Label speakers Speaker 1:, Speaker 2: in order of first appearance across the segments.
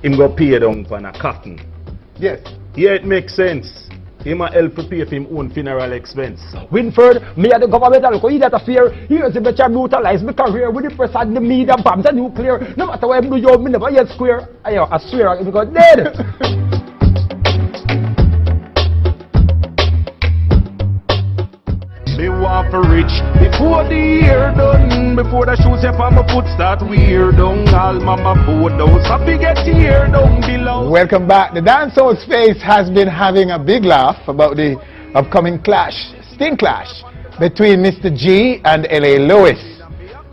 Speaker 1: him go pay down for a cotton.
Speaker 2: Yes.
Speaker 1: Yeah, it makes sense. He might help to pay for his own funeral expense.
Speaker 3: Winford, me and the government are going to fear. Here's the better brutalize my career with the press and the media, bombs and nuclear. No matter what I do, you never yet square. I swear I'm going dead.
Speaker 1: Me want for rich before the year done. Before the shoes up on my foot start weird down. All mama board those happy get here down below.
Speaker 2: Welcome back. The Dancehall space has been having a big laugh about the upcoming sting clash between Mr. G and L.A. Lewis.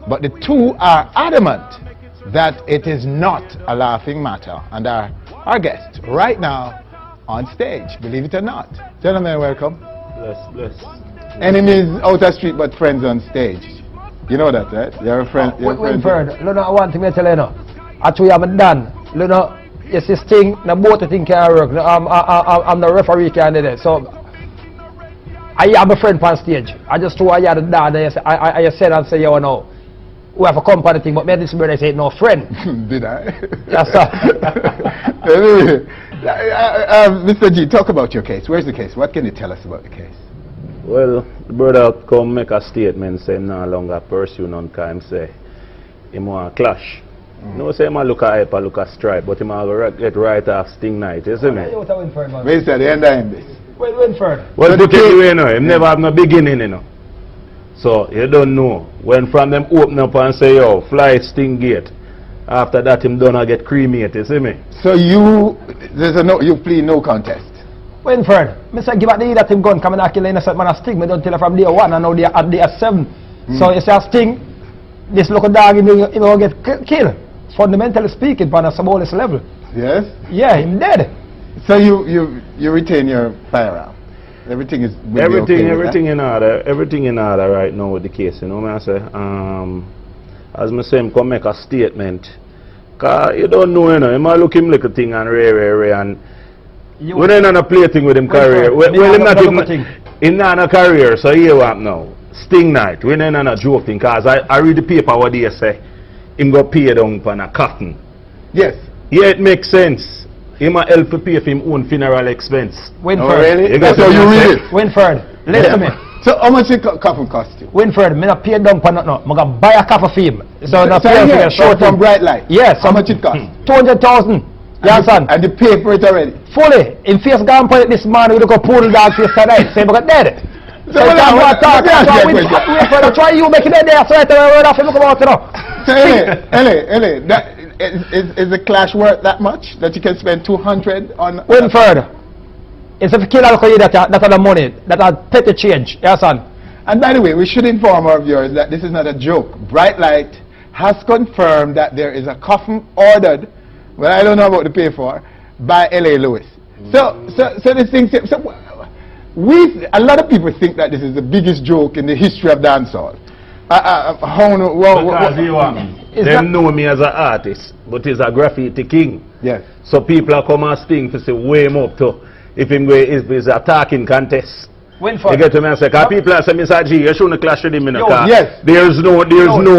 Speaker 2: But the two are adamant that it is not a laughing matter. And our guest right now on stage, believe it or not. Gentlemen, welcome.
Speaker 1: Bless.
Speaker 2: Enemies out the street but friends on stage. You know that, right? You're a friend.
Speaker 3: Winford, you know one thing I tell you now. After we haven't done, you know, it's this thing, the both the thing can work. I'm the referee candidate, so I have a friend on stage. I just threw a yard down there. I said and say, you know, we have a company thing, but me this brother say no friend.
Speaker 2: Did I?
Speaker 3: Yes, sir.
Speaker 2: Anyway, Mr. G, talk about your case. Where's the case? What can you tell us about the case?
Speaker 1: Well, the brother come make a statement say no longer pursue none time say he want a clash. No say him look at hype, look at stripe, but him will get right off sting night, isn't it?
Speaker 2: Where's the end of this?
Speaker 3: Winford.
Speaker 1: Well, put it away, you know, him never have no beginning, you know. So you don't know. When from them open up and say, yo, fly sting gate, after that him done get cremate, you see me?
Speaker 2: So you plead no contest.
Speaker 3: Winford, Mr. give out the that him gun coming and kill innocent man a sting. Me don't tell her from day 1 and now they are at day 7. So you say a sting, this local dog he will get killed. Fundamentally speaking, on a symbolic level.
Speaker 2: Yes?
Speaker 3: Yeah, him dead.
Speaker 2: So you retain your firearm. Everything is
Speaker 1: everything in order. Everything in order right now with the case, you know what I say? As I say, him come make a statement. Cause you don't know, you know, he might look him like a thing and rare and we don't have a play thing with him career. Well, him not even in a career, so here what now? Sting night. We don't have a joke thing, cause I read the paper what they say. Him go pay down for a cotton.
Speaker 2: Yes.
Speaker 1: Yeah, it makes sense. He might help to pay for his own funeral expense.
Speaker 3: Winford.
Speaker 2: Oh, really? That's how you read it.
Speaker 3: Winford, listen to me.
Speaker 2: So how much it coffin cost you?
Speaker 3: Winford, me not pay down for nothing. I'm going to buy a coffin for him. So not pay for a short
Speaker 2: from Bright Light.
Speaker 3: Yes.
Speaker 2: How much it cost?
Speaker 3: 200,000. Yes, son.
Speaker 2: And you pay for it already?
Speaker 3: Fully. In face gone for it this morning, we go poodle dog face tonight. Say, because dead. So you can't go and talk. Winford, try you making it there. So I tell you word off, look about it now.
Speaker 2: So, Ellie, is the clash worth that much? That you can spend 200 on?
Speaker 3: Winford, it's a killer that are the money, that are petty change. Yes, son.
Speaker 2: And by the way, we should inform our viewers that this is not a joke. Bright Light has confirmed that there is a coffin ordered, well, I don't know about the pay for, by L.A. Lewis. So this thing, a lot of people think that this is the biggest joke in the history of dancehall.
Speaker 1: They know me as an artist, but he's a graffiti king.
Speaker 2: Yes.
Speaker 1: So people are come and sting to say, weigh him up to, if it's a talking contest.
Speaker 3: Winford.
Speaker 1: You get to me and say, because people are saying, Mr. G, you shouldn't clash with him in a car.
Speaker 2: Yes.
Speaker 1: There's no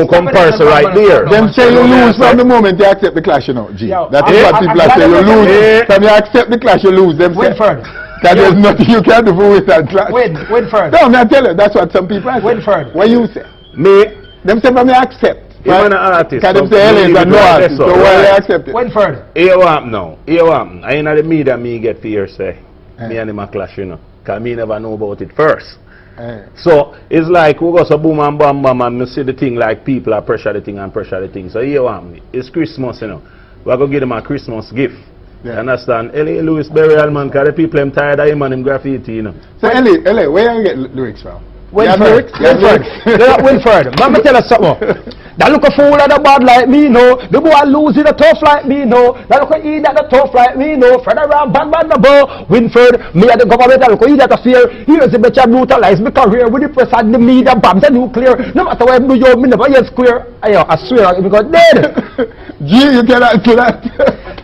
Speaker 1: comparison right there.
Speaker 2: Them say you lose from the moment you accept the clash, you know, G. That is what people are saying, you lose. From you accept the clash, you lose. Them
Speaker 3: Winford.
Speaker 2: Because there's nothing you can do for with that clash.
Speaker 3: Winford.
Speaker 2: No, I'm telling you, that's what some people are saying.
Speaker 3: Winford.
Speaker 2: What you say?
Speaker 1: Me?
Speaker 2: Them say from you accept.
Speaker 1: You're an artist.
Speaker 2: Because them say L.A. is a no artist, so why you accept it?
Speaker 3: Winford.
Speaker 1: Here what happen now? Here what happen? I ain't the media me get fear say. Me and him a clash, you know. Because me never know about it first. So it's like we go so boom and bam bam and me see the thing like people are pressure the thing and pressure the thing. So here what happen? It's Christmas, you know. We're going to give them a Christmas gift. Yeah. You understand? L.A. Lewis burial man, because the people them tired of him and him graffiti, you know.
Speaker 2: So L.A., where you get lyrics from?
Speaker 3: Winford. Winford, let me tell you something. That look a fool and a bad like me, no. The boy losing a tough like me, no. That look a eat that a tough like me, no. Fred around bad the bow. Winford, me and the government look a eat that a fear. Here's the better brutalize my career with the press and the media, bombs and nuclear. No matter what I do, you never yet square. I swear I'm because dead.
Speaker 2: Gee, you cannot do that.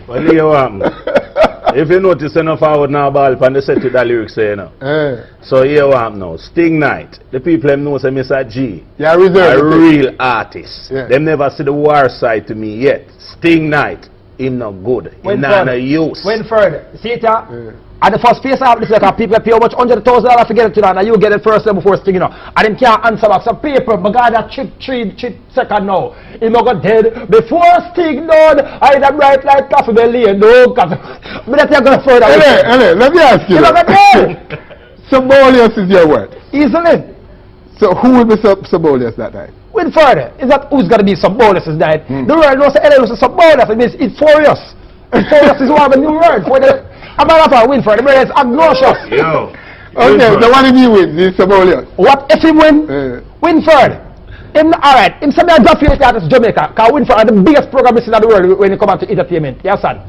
Speaker 1: Well, you if you notice enough forward now ball pan the set with the lyrics say you know. So here what now? Sting night. The people them know say Mr. G.
Speaker 2: Yeah, reserve.
Speaker 1: A real artist. Yeah. Them never see the war side to me yet. Sting night. him not good. Him not no use.
Speaker 3: Winford, see it at the first place I have this like people pay how much $100,000 to get it to that, and you get it first before Sting, you know. And them can't answer back. Some people, my God, that chip second now. He not got dead before Sting done. I that bright like coffee belly and no coffee. But that's not gonna further.
Speaker 2: Let me ask you.
Speaker 3: He not got dead.
Speaker 2: Symbolious is your word.
Speaker 3: Easily.
Speaker 2: So who will be Symbolious that night?
Speaker 3: Winford, is that who's gonna be Symbolious is that? The word knows the Symbolious, it means it's furious. Furious is one of the new words for the about Winford, the word is obnoxious.
Speaker 1: Yo.
Speaker 2: Okay, so what if he wins? He's Symbolious.
Speaker 3: What if he win? Winford. Alright, him some graffiti artist Jamaica, because Winford are the biggest programmers in the world when it comes to entertainment. Yes, son.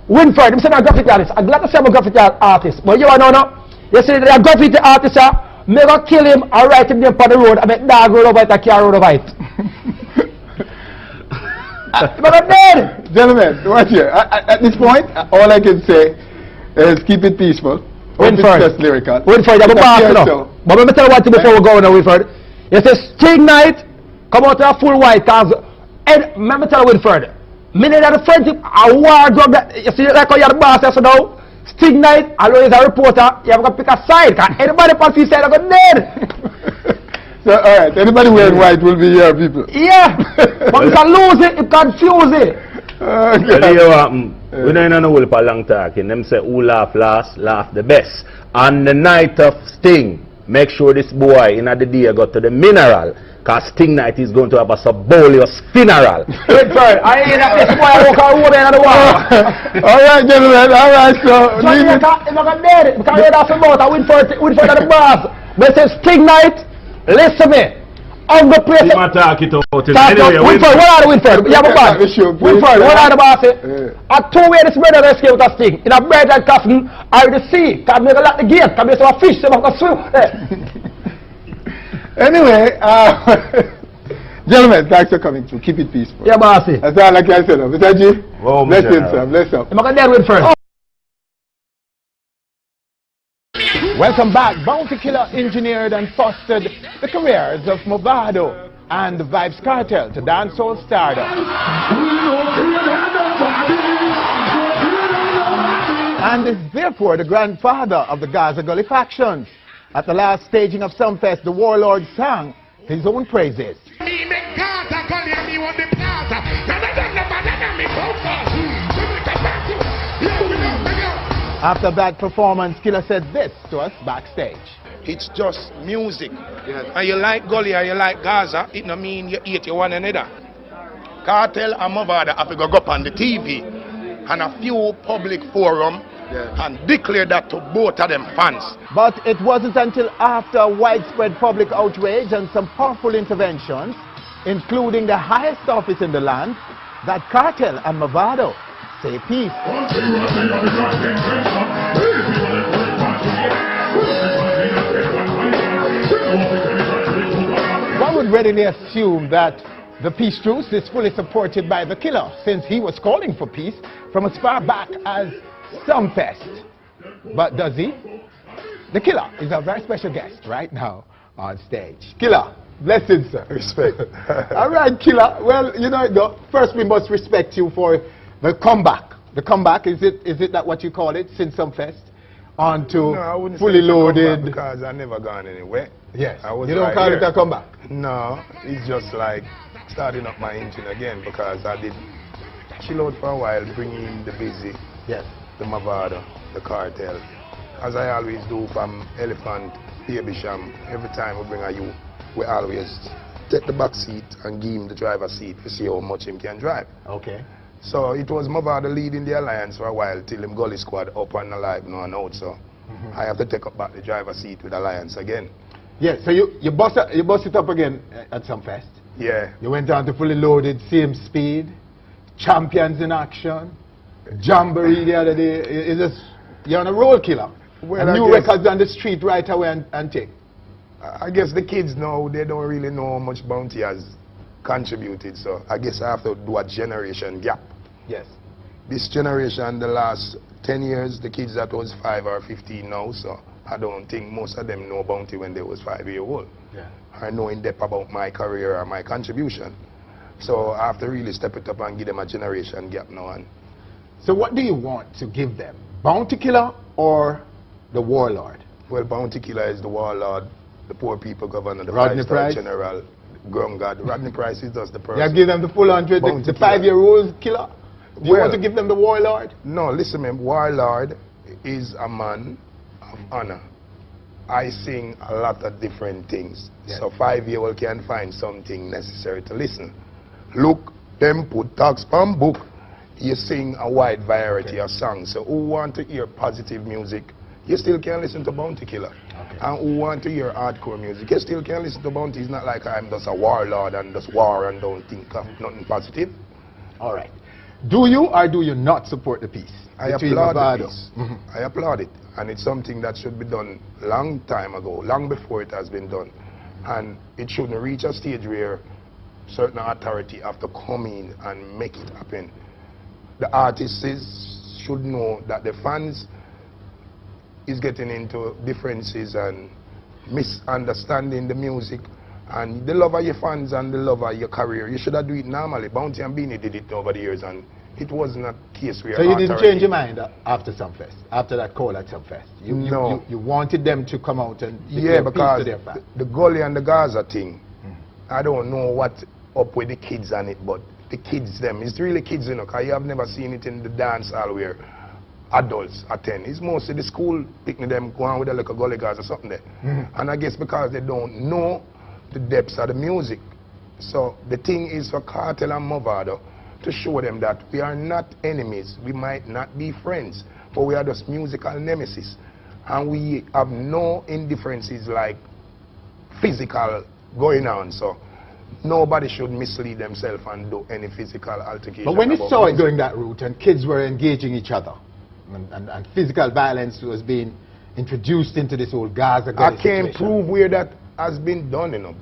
Speaker 3: Winford, him some graffiti artist. I'm glad to say I'm a graffiti artist. But you know now, you see the graffiti artist, me gonna kill him and write him name on the road and make dog road over it and car road over it. But dead.
Speaker 2: Gentlemen, watch here. At this point, all I can say is keep it peaceful.
Speaker 3: Winford.
Speaker 2: Just lyrical.
Speaker 3: Winford, I'm a boss now. But let me tell you one thing before we go now, Winford. You say Sting night, come out to a full white cause. And let me tell you, Winford, many of the friendship, a wardrobe that, you see like how you're the boss so now, Sting night, always a reporter, you have to pick a side, because anybody on the side are going dead.
Speaker 2: So, alright, anybody wearing white will be your people.
Speaker 3: Yeah, but you can lose it, you confuse it.
Speaker 1: Tell you what, we don't know who for long talking. Them say who laugh last, laugh the best. On the night of Sting, make sure this boy in the day got to the mineral, because Sting night is going to have a Symbolious funeral.
Speaker 3: Wait, sorry, I ain't that this boy I walk out over there in the wall.
Speaker 2: Alright, gentlemen, alright, so leave it.
Speaker 3: If I can dead it, because you're not about I Winford at the boss. But say Sting night, listen me. On the place.
Speaker 1: He might talk it out.
Speaker 3: Anyway, Winford, what are the Winford? Yeah, but boss. Winford, what are the boss? A two-way this brother escape with a Sting. In a bread and coffin, or the sea. Can make a lot of gate. Can make some fish, so I can swim.
Speaker 2: Anyway, gentlemen, thanks for coming through. Keep it peaceful.
Speaker 3: Yeah, boss.
Speaker 2: That's all I can say now. Mr. G,
Speaker 1: Wow,
Speaker 2: bless him, sir. Bless him.
Speaker 3: I'm going to dead Winford.
Speaker 2: Welcome back. Bounty Killer engineered and fostered the careers of Movado and the VYBZ Cartel to dancehall stardom. And is therefore the grandfather of the Gaza Gully factions. At the last staging of Sumfest, the warlord sang his own praises. After that performance, Killer said this to us backstage.
Speaker 4: It's just music. Yes. And you like Gully or you like Gaza, it no mean you hate you one another. Cartel and Movado have to go up on the TV and a few public forum and declare that to both of them fans. But it wasn't until after widespread public outrage and some powerful interventions, including the highest office in the land, that Cartel and Movado say peace. One would readily assume that the peace truce is fully supported by the Killer, since he was calling for peace from as far back as Sumfest. But does he? The Killer is a very special guest right now on stage. Killer, blessings, sir. Respect. All right, Killer. Well, you know, first we must respect you for the comeback. The comeback, is it that what you call it, since Sumfest? Onto
Speaker 5: no,
Speaker 4: fully loaded.
Speaker 5: Because I never gone anywhere.
Speaker 4: Yes.
Speaker 5: You
Speaker 4: don't call it a comeback?
Speaker 5: No, it's just like starting up my engine again, because I did chill out for a while, bringing in the VYBZ,
Speaker 4: yes,
Speaker 5: the Movado, the Cartel. As I always do from Elephant, Baby Sham, every time we bring a youth, we always take the back seat and give him the driver's seat to see how much him can drive.
Speaker 4: Okay.
Speaker 5: So it was Movado leading the alliance for a while till him Gully squad up and alive, no and out. So I have to take up back the driver's seat with alliance again.
Speaker 2: Yeah, so you bust it up again at Sumfest.
Speaker 5: Yeah.
Speaker 2: You went on to fully loaded, same speed, champions in action, jamboree the other day. You're on a roll, Killer.
Speaker 5: Well,
Speaker 2: and new records on the street right away and take.
Speaker 5: I guess the kids now, they don't really know how much Bounty has contributed, so I guess I have to do a generation gap.
Speaker 2: Yes.
Speaker 5: This generation, the last 10 years, the kids that was 5 or 15 now, so I don't think most of them know Bounty when they was 5 years old.
Speaker 2: Yeah.
Speaker 5: I know in depth about my career or my contribution. So I have to really step it up and give them a generation gap now and
Speaker 4: So what do you want to give them? Bounty killer or the warlord?
Speaker 5: Well, bounty killer is the warlord, the poor people governor, the
Speaker 4: Rodney
Speaker 5: five-star
Speaker 4: Price?
Speaker 5: general, God. Rodney Price is just the person.
Speaker 4: You give them the full 100,
Speaker 5: Bounty
Speaker 4: the
Speaker 5: killer.
Speaker 4: 5-year-old killer? Do you
Speaker 5: Well,
Speaker 4: want to give them the warlord?
Speaker 5: No, listen, man. Warlord is a man of honor. I sing a lot of different things.
Speaker 4: Yes.
Speaker 5: So 5-year-old can find something necessary to listen. Look, them put tax on book. You sing a wide variety of songs. So who want to hear positive music, you still can listen to Bounty Killer.
Speaker 4: Okay.
Speaker 5: And who want to hear hardcore music, you still can listen to Bounty. It's not like I'm just a warlord and just war and don't think of nothing positive.
Speaker 4: All right. Do you or do you not support the peace?
Speaker 5: I
Speaker 4: between
Speaker 5: applaud the
Speaker 4: Mavado?
Speaker 5: peace. I applaud it. And it's something that should be done long time ago, long before it has been done. And it shouldn't reach a stage where certain authority have to come in and make it happen. The artists should know that the fans is getting into differences and misunderstanding the music. And the love of your fans and the love of your career, you should have do it normally. Bounty and Beanie did it over the years, and it wasn't a case where
Speaker 4: So you didn't
Speaker 5: authority-
Speaker 4: change your mind after Sumfest, after that call at Sumfest?
Speaker 5: No.
Speaker 4: You wanted them to come out and
Speaker 5: Yeah,
Speaker 4: declare peace
Speaker 5: because
Speaker 4: to their fans?
Speaker 5: the gully and the Gaza thing, I don't know what up with the kids on it, but the kids them, it's really kids, you know, because you have never seen it in the dance hall where adults attend. It's mostly the school picking them, going with a little gully guys or something there. And I guess because they don't know the depths of the music. So the thing is for Cartel and Mavado to show them that we are not enemies, we might not be friends, but we are just musical nemesis. And we have no indifferences like physical going on. So nobody should mislead themselves and do any physical altercation.
Speaker 4: But when you
Speaker 5: about
Speaker 4: saw it
Speaker 5: music.
Speaker 4: going that route and kids were engaging each other and physical violence was being introduced into this whole Gaza
Speaker 5: I
Speaker 4: gully
Speaker 5: can't
Speaker 4: situation.
Speaker 5: prove where that has been done, you know.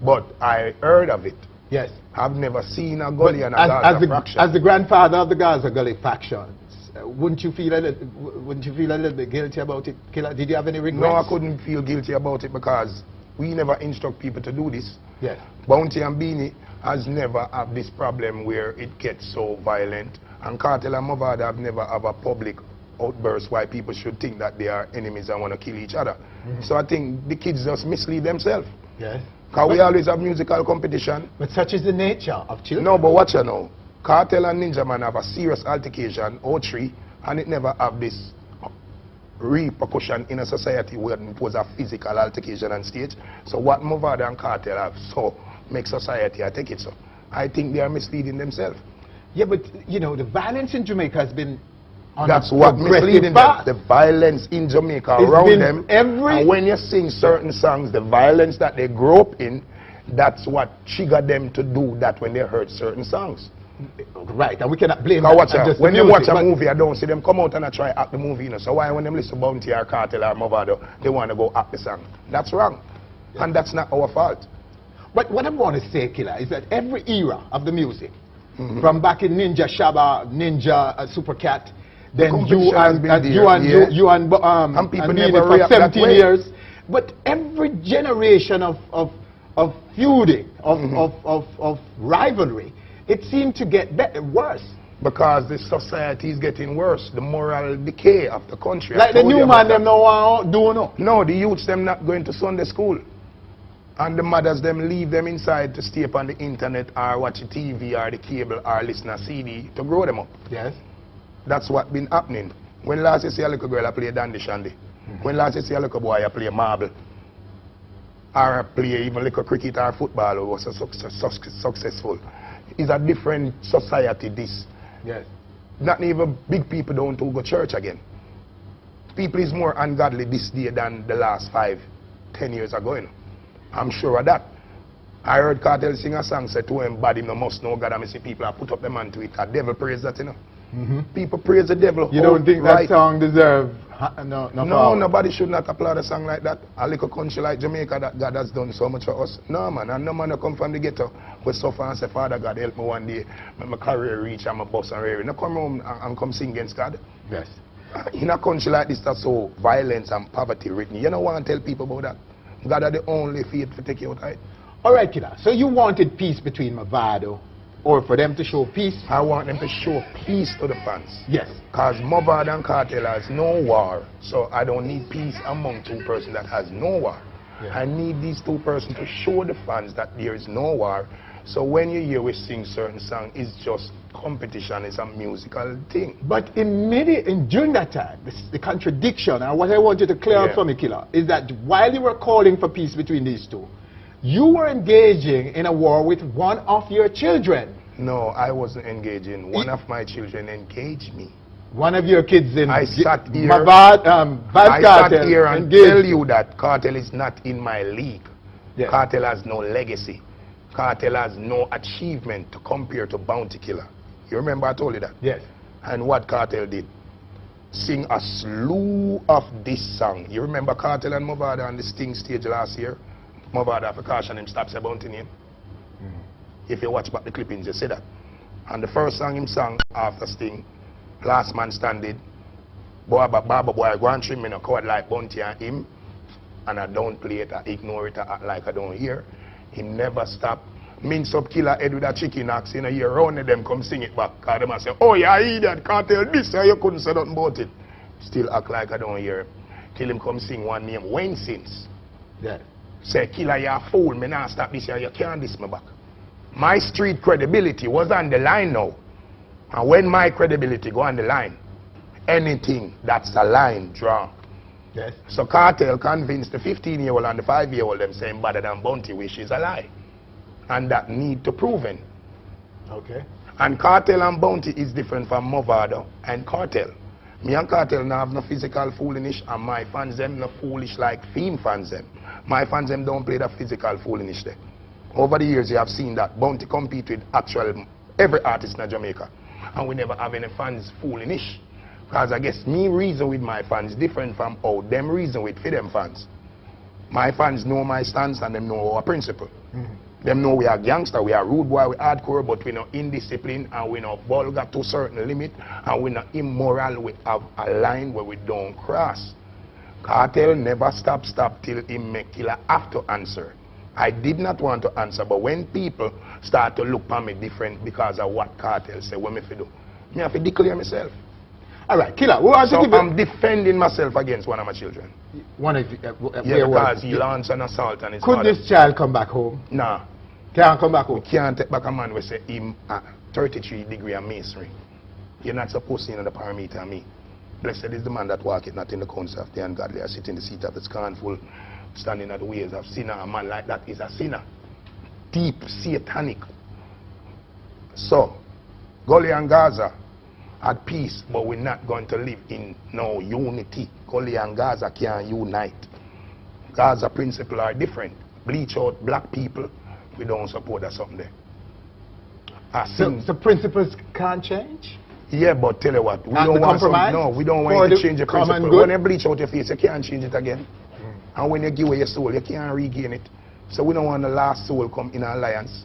Speaker 5: But I heard of it.
Speaker 4: Yes.
Speaker 5: I've never seen a
Speaker 4: But
Speaker 5: gully and a Gaza fraction.
Speaker 4: as the grandfather of the Gaza gully factions, wouldn't you feel a little bit guilty about it, Killer? Did you have any regrets?
Speaker 5: No, I couldn't feel guilty about it because we never instruct people to do this.
Speaker 4: Yes.
Speaker 5: Bounty and Beanie has never had this problem where it gets so violent. And Cartel and Mavado have never have a public outburst why people should think that they are enemies and want to kill each other. So I think the kids just mislead themselves.
Speaker 4: Yes.
Speaker 5: Because we always have musical competition.
Speaker 4: But such is the nature of children.
Speaker 5: No, but watch you now. Cartel and Ninja Man have a serious altercation, 03, and it never have this repercussion in a society where it was a physical altercation on stage. So what Mavado and Cartel have, so make society, I take it so. I think they are misleading themselves.
Speaker 4: Yeah, but you know, the violence in Jamaica has been on
Speaker 5: That's
Speaker 4: a
Speaker 5: what
Speaker 4: progressive
Speaker 5: misleading them.
Speaker 4: path.
Speaker 5: The violence in Jamaica
Speaker 4: It's
Speaker 5: around
Speaker 4: been
Speaker 5: them.
Speaker 4: every-
Speaker 5: And when you sing certain songs, the violence that they grew up in, that's what triggered them to do that when they heard certain songs.
Speaker 4: Right, and we cannot blame
Speaker 5: Now
Speaker 4: that
Speaker 5: watch
Speaker 4: on
Speaker 5: out.
Speaker 4: just the
Speaker 5: When they
Speaker 4: music,
Speaker 5: watch a
Speaker 4: but-
Speaker 5: movie, I don't see them come out and I try act the movie, you know. So why when them listen to Bounty or Cartel or Mavado, they want to go act the song? That's wrong. And that's not our fault.
Speaker 4: But what I want to say, Killer, is that every era of the music, from back in Ninja Shabba, Ninja Supercat, then you
Speaker 5: competition has
Speaker 4: and,
Speaker 5: been
Speaker 4: and
Speaker 5: there,
Speaker 4: you and
Speaker 5: yeah.
Speaker 4: you and
Speaker 5: people
Speaker 4: Nene
Speaker 5: never
Speaker 4: for
Speaker 5: react that
Speaker 4: 17
Speaker 5: way.
Speaker 4: years. But every generation of feuding, of rivalry, it seemed to get worse.
Speaker 5: Because the society is getting worse. The moral decay of the country. I
Speaker 4: Like the
Speaker 5: told you
Speaker 4: new
Speaker 5: about
Speaker 4: man, them
Speaker 5: that.
Speaker 4: no want do no.
Speaker 5: No, the youths them not going to Sunday school. And the mothers them leave them inside to stay up on the internet or watch the TV or the cable or listen to CD to grow them up.
Speaker 4: Yes.
Speaker 5: That's what been happening. When last you see a little girl I play dandy shandy. When last you see a little boy I play marble. Or play even little cricket or football who was successful. It's a different society this.
Speaker 4: Yes.
Speaker 5: Not even big people don't go to church again. People is more ungodly this day than the last 5-10 years ago. You know. I'm sure of that. I heard Cartel sing a song, say to him, body no must know God, and I see people have put up them on to it. A devil praise that, you know. People praise the devil.
Speaker 4: You don't think
Speaker 5: outright.
Speaker 4: that song deserve no power?
Speaker 5: Nobody should not applaud a song like that. A little country like Jamaica that God has done so much for us. No man, and no man come from the ghetto we suffer and say, Father God help me one day, make my career reach and my boss and rear. No come home and come sing against God.
Speaker 4: Yes.
Speaker 5: In a country like this that's so violence and poverty written, you don't want to tell people about that. God are the only faith to take you out. Right?
Speaker 4: All right, Killer. So you wanted peace between Mavado
Speaker 2: or for them to show peace?
Speaker 5: I want them to show peace to the fans.
Speaker 2: Yes.
Speaker 5: Because Mavado and Cartel has no war. So I don't need peace among two persons that has no war.
Speaker 2: Yeah.
Speaker 5: I need these two persons to show the fans that there is no war. So when you hear we sing certain songs, it's just competition, it's a musical thing.
Speaker 2: But during that time, the contradiction, and what I want you to clear up for me, Killer, is that while you were calling for peace between these two, you were engaging in a war with one of your children.
Speaker 5: No, I wasn't engaging. One of my children engaged me.
Speaker 2: One of your kids in
Speaker 5: I sat here,
Speaker 2: I
Speaker 5: sat here and tell you that Cartel is not in my league.
Speaker 2: Yes.
Speaker 5: Cartel has no legacy. Cartel has no achievement to compare to Bounty Killer. You remember I told you that?
Speaker 2: Yes.
Speaker 5: And what Cartel did? Sing a slew of this song. You remember Cartel and Mavado on the Sting stage last year? Mavado for caution him stop say Bounty name. If you watch back the clippings, you see that. And the first song him sang after Sting, Last Man Standing, boy, Baba boy, go and trim me in a chord like Bounty and him, and I don't play it, I ignore it, I act like I don't hear. He never stop. Mince up Killer head with a chicken axe in a year round of them come sing it back. Cause them a say, oh yeah, idiot, Cartel this, and you couldn't say nothing about it. Still act like I don't hear him. Till him come sing one name, when since.
Speaker 2: Yeah.
Speaker 5: Say, Killer, you a fool, me not stop this year, you can't diss me back. My street credibility was on the line now. And when my credibility go on the line, anything that's a line draw.
Speaker 2: Yes.
Speaker 5: So Cartel convinced the 15-year-old and the 5-year-old them saying better than Bounty, which is a lie. And that need to proven.
Speaker 2: Okay.
Speaker 5: And Cartel and Bounty is different from Mavado and Cartel. Me and Cartel now have no physical foolishness, and my fans them no foolish like theme fans them. My fans them don't play the physical foolishness there. Over the years you have seen that Bounty compete with actual every artist in Jamaica. And we never have any fans foolishness. Because I guess me reason with my fans different from how them reason with for them fans. My fans know my stance and them know our principle. Them know we are gangster, we are rude boy, we hardcore, but we not indisciplined and we not vulgar to a certain limit, and we not immoral, we have a line where we don't cross. Cartel never stop till he make Killer have to answer. I did not want to answer, but when people start to look at me different because of what Cartel say, what me fi do? Me have to declare myself.
Speaker 2: All right, Killer, we want
Speaker 5: So
Speaker 2: to give
Speaker 5: I'm defending myself against one of my children.
Speaker 2: one of
Speaker 5: Yeah, because he launched an assault on his
Speaker 2: Could
Speaker 5: mother.
Speaker 2: this child come back home?
Speaker 5: Nah.
Speaker 2: Can't come back
Speaker 5: We
Speaker 2: home.
Speaker 5: can't take back a man we say him at 33 degree of masonry. You're not supposed to see the parameter of me. Blessed is the man that walketh not in the counsel of the ungodly, or sit in the seat of the scornful, standing at the ways of sinner. A man like that is a sinner. Deep satanic. So, Gully and Gaza at peace, but we're not going to live in no unity. Gully and Gaza can't unite. Gaza principles are different. Bleach out black people, we don't support that something there.
Speaker 2: So principles can't change?
Speaker 5: Yeah, but tell you what, we
Speaker 2: Not
Speaker 5: don't
Speaker 2: the
Speaker 5: want
Speaker 2: compromise?
Speaker 5: no, we don't want you to change your principle. When you bleach out your face, you can't change it again. And when you give away your soul, you can't regain it. So we don't want the last soul come in an alliance.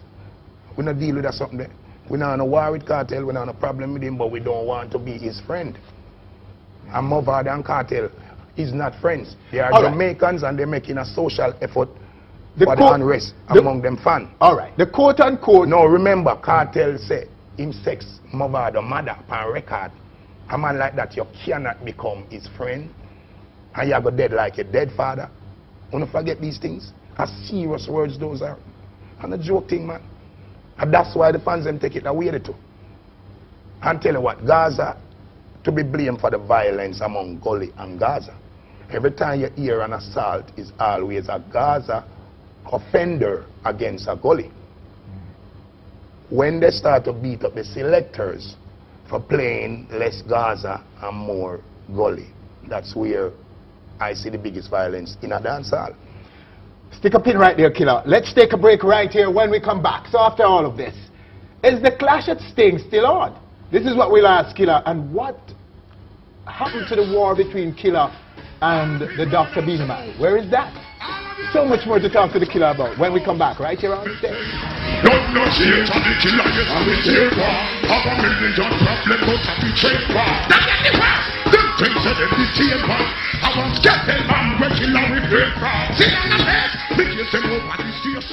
Speaker 5: We don't deal with that something there. We're not on a war with Cartel, we're not on a problem with him, but we don't want to be his friend. And Mavado and Cartel is not friends. They are Jamaicans and they're making a social effort for the unrest among them fans.
Speaker 2: All right. The quote unquote.
Speaker 5: No, remember, Cartel said him sex Mavado mother on record. A man like that, you cannot become his friend. And you go dead like a dead father. Don't forget these things. As serious words those are. And a joke thing, man. And that's why the fans them take it away too. And tell you what, Gaza to be blamed for the violence among Gully and Gaza. Every time you hear an assault is always a Gaza offender against a Gully. When they start to beat up the selectors for playing less Gaza and more Gully, that's where I see the biggest violence in a dancehall.
Speaker 2: Stick a pin right there, Killer. Let's take a break right here when we come back. So after all of this, is the clash at Sting still on? This is what we'll ask Killer. And what happened to the war between Killer and the Dr. Beanie Man? Where is that? So much more to talk to the Killer about when we come back right here on stage.
Speaker 6: Don't know shit on the Killer, yes, I'm in here. Have a million problem, but I be trade war. That's the war. Them things that they be tear war. I want Cartel man, where Killer with great war. See on the left, make you say nobody serious.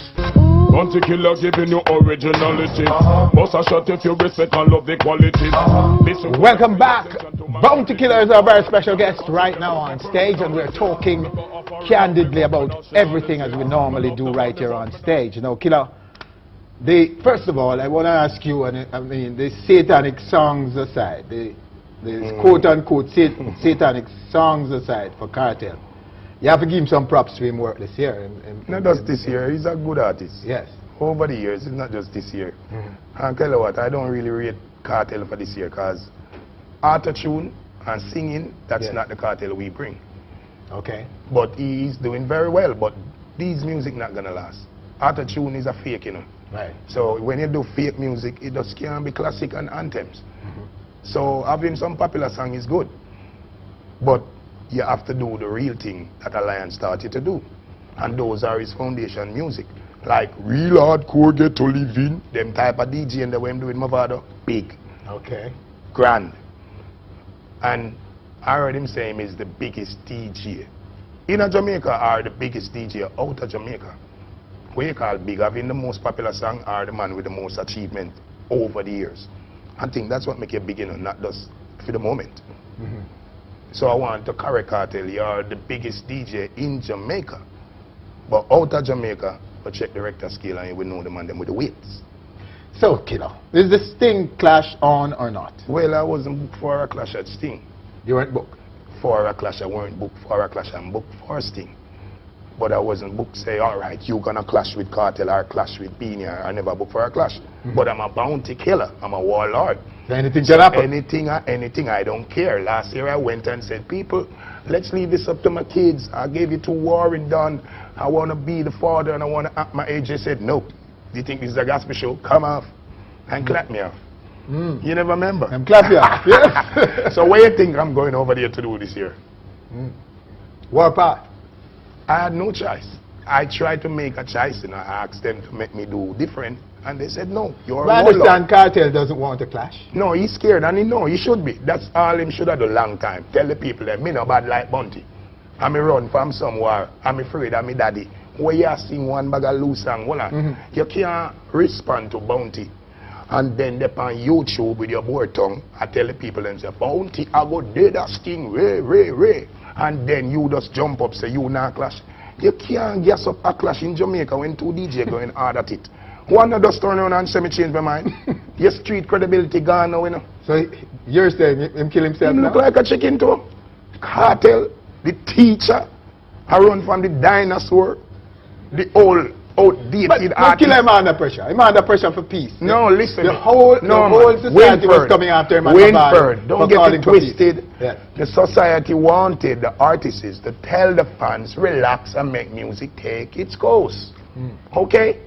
Speaker 6: Bounty killer giving you originality. Must a shot if you respect and love the quality.
Speaker 4: Welcome back. Bounty Killer is our very special guest right now on stage, and we're talking candidly about everything as we normally do right here on stage. You know, Killer, first of all, I want to ask you, and I mean, the satanic songs aside, the quote-unquote satanic songs aside for Cartel, you have to give him some props to him work this year.
Speaker 5: Not just this year, he's a good artist.
Speaker 4: Yes.
Speaker 5: Over the years, it's not just this year. And tell you what, I don't really rate Cartel for this year, because auto-tune and singing, that's not the Cartel we bring.
Speaker 4: Okay.
Speaker 5: But he's doing very well, but these music not gonna last. Auto-tune is a fake, you know.
Speaker 4: Right.
Speaker 5: So when you do fake music, it just can't be classic and anthems. So having some popular song is good, but you have to do the real thing that Alliance started to do, and those are his foundation music, like real hardcore get to live in, them type of DJ and the way I'm doing Mavado, big,
Speaker 4: Okay.
Speaker 5: grand. And I heard him say him is the biggest DJ in Jamaica, or the biggest DJ out of Jamaica. What you call big, having the most popular song, or the man with the most achievement over the years. I think that's what make you big, you know, not just for the moment. So I want to correct Cartel, you're the biggest DJ in Jamaica. But out of Jamaica, but check the rector scale and you will know the man them with the weights.
Speaker 4: So, Killer, is the Sting clash on or not?
Speaker 5: Well, I wasn't booked for a clash at Sting.
Speaker 4: You weren't booked?
Speaker 5: For a clash, I weren't booked for a clash, I'm booked for Sting. But I wasn't booked say, alright, you gonna clash with Cartel or clash with Beanie. I never booked for a clash. But I'm a bounty killer, I'm a warlord.
Speaker 4: So anything can happen?
Speaker 5: Anything, I don't care. Last year I went and said, people, let's leave this up to my kids. I gave you 2 warring done. I want to be the father and I want to act my age. They said, no. Do you think this is a gospel show? Come off and clap me off. You never remember?
Speaker 4: I'm clap you off, yes.
Speaker 5: So what do you think I'm going over there to do this year?
Speaker 4: Warpath.
Speaker 5: I had no choice. I tried to make a choice and I asked them to make me do different. And they said, no, you're
Speaker 4: But I
Speaker 5: a warlord.
Speaker 4: understand Cartel doesn't want to clash.
Speaker 5: No, he's scared and he know he should be. That's all him should have done long time. Tell the people that me no bad like Bounty. I'm run from somewhere. I'm afraid of me daddy. When you sing one bag of loose song, you can't respond to Bounty. And then they on YouTube with your board tongue, I tell the people and say, Bounty, I go dead a Sting, ray. And then you just jump up, say you not clash. You can't guess up a clash in Jamaica when 2 DJ going hard at it. One just turn around and say me change my mind. Your street credibility gone now, you know.
Speaker 4: So you're saying him kill himself
Speaker 5: He
Speaker 4: now?
Speaker 5: look like a chicken too. Cartel, the teacher, I run from the dinosaur, the old outdated
Speaker 4: But Killer him under pressure. Him under pressure for peace.
Speaker 5: No, listen.
Speaker 4: The whole society was coming after him.
Speaker 5: Winford, don't get it twisted.
Speaker 4: Yes.
Speaker 5: The society wanted the artists to tell the fans, relax and make music take its course. Okay?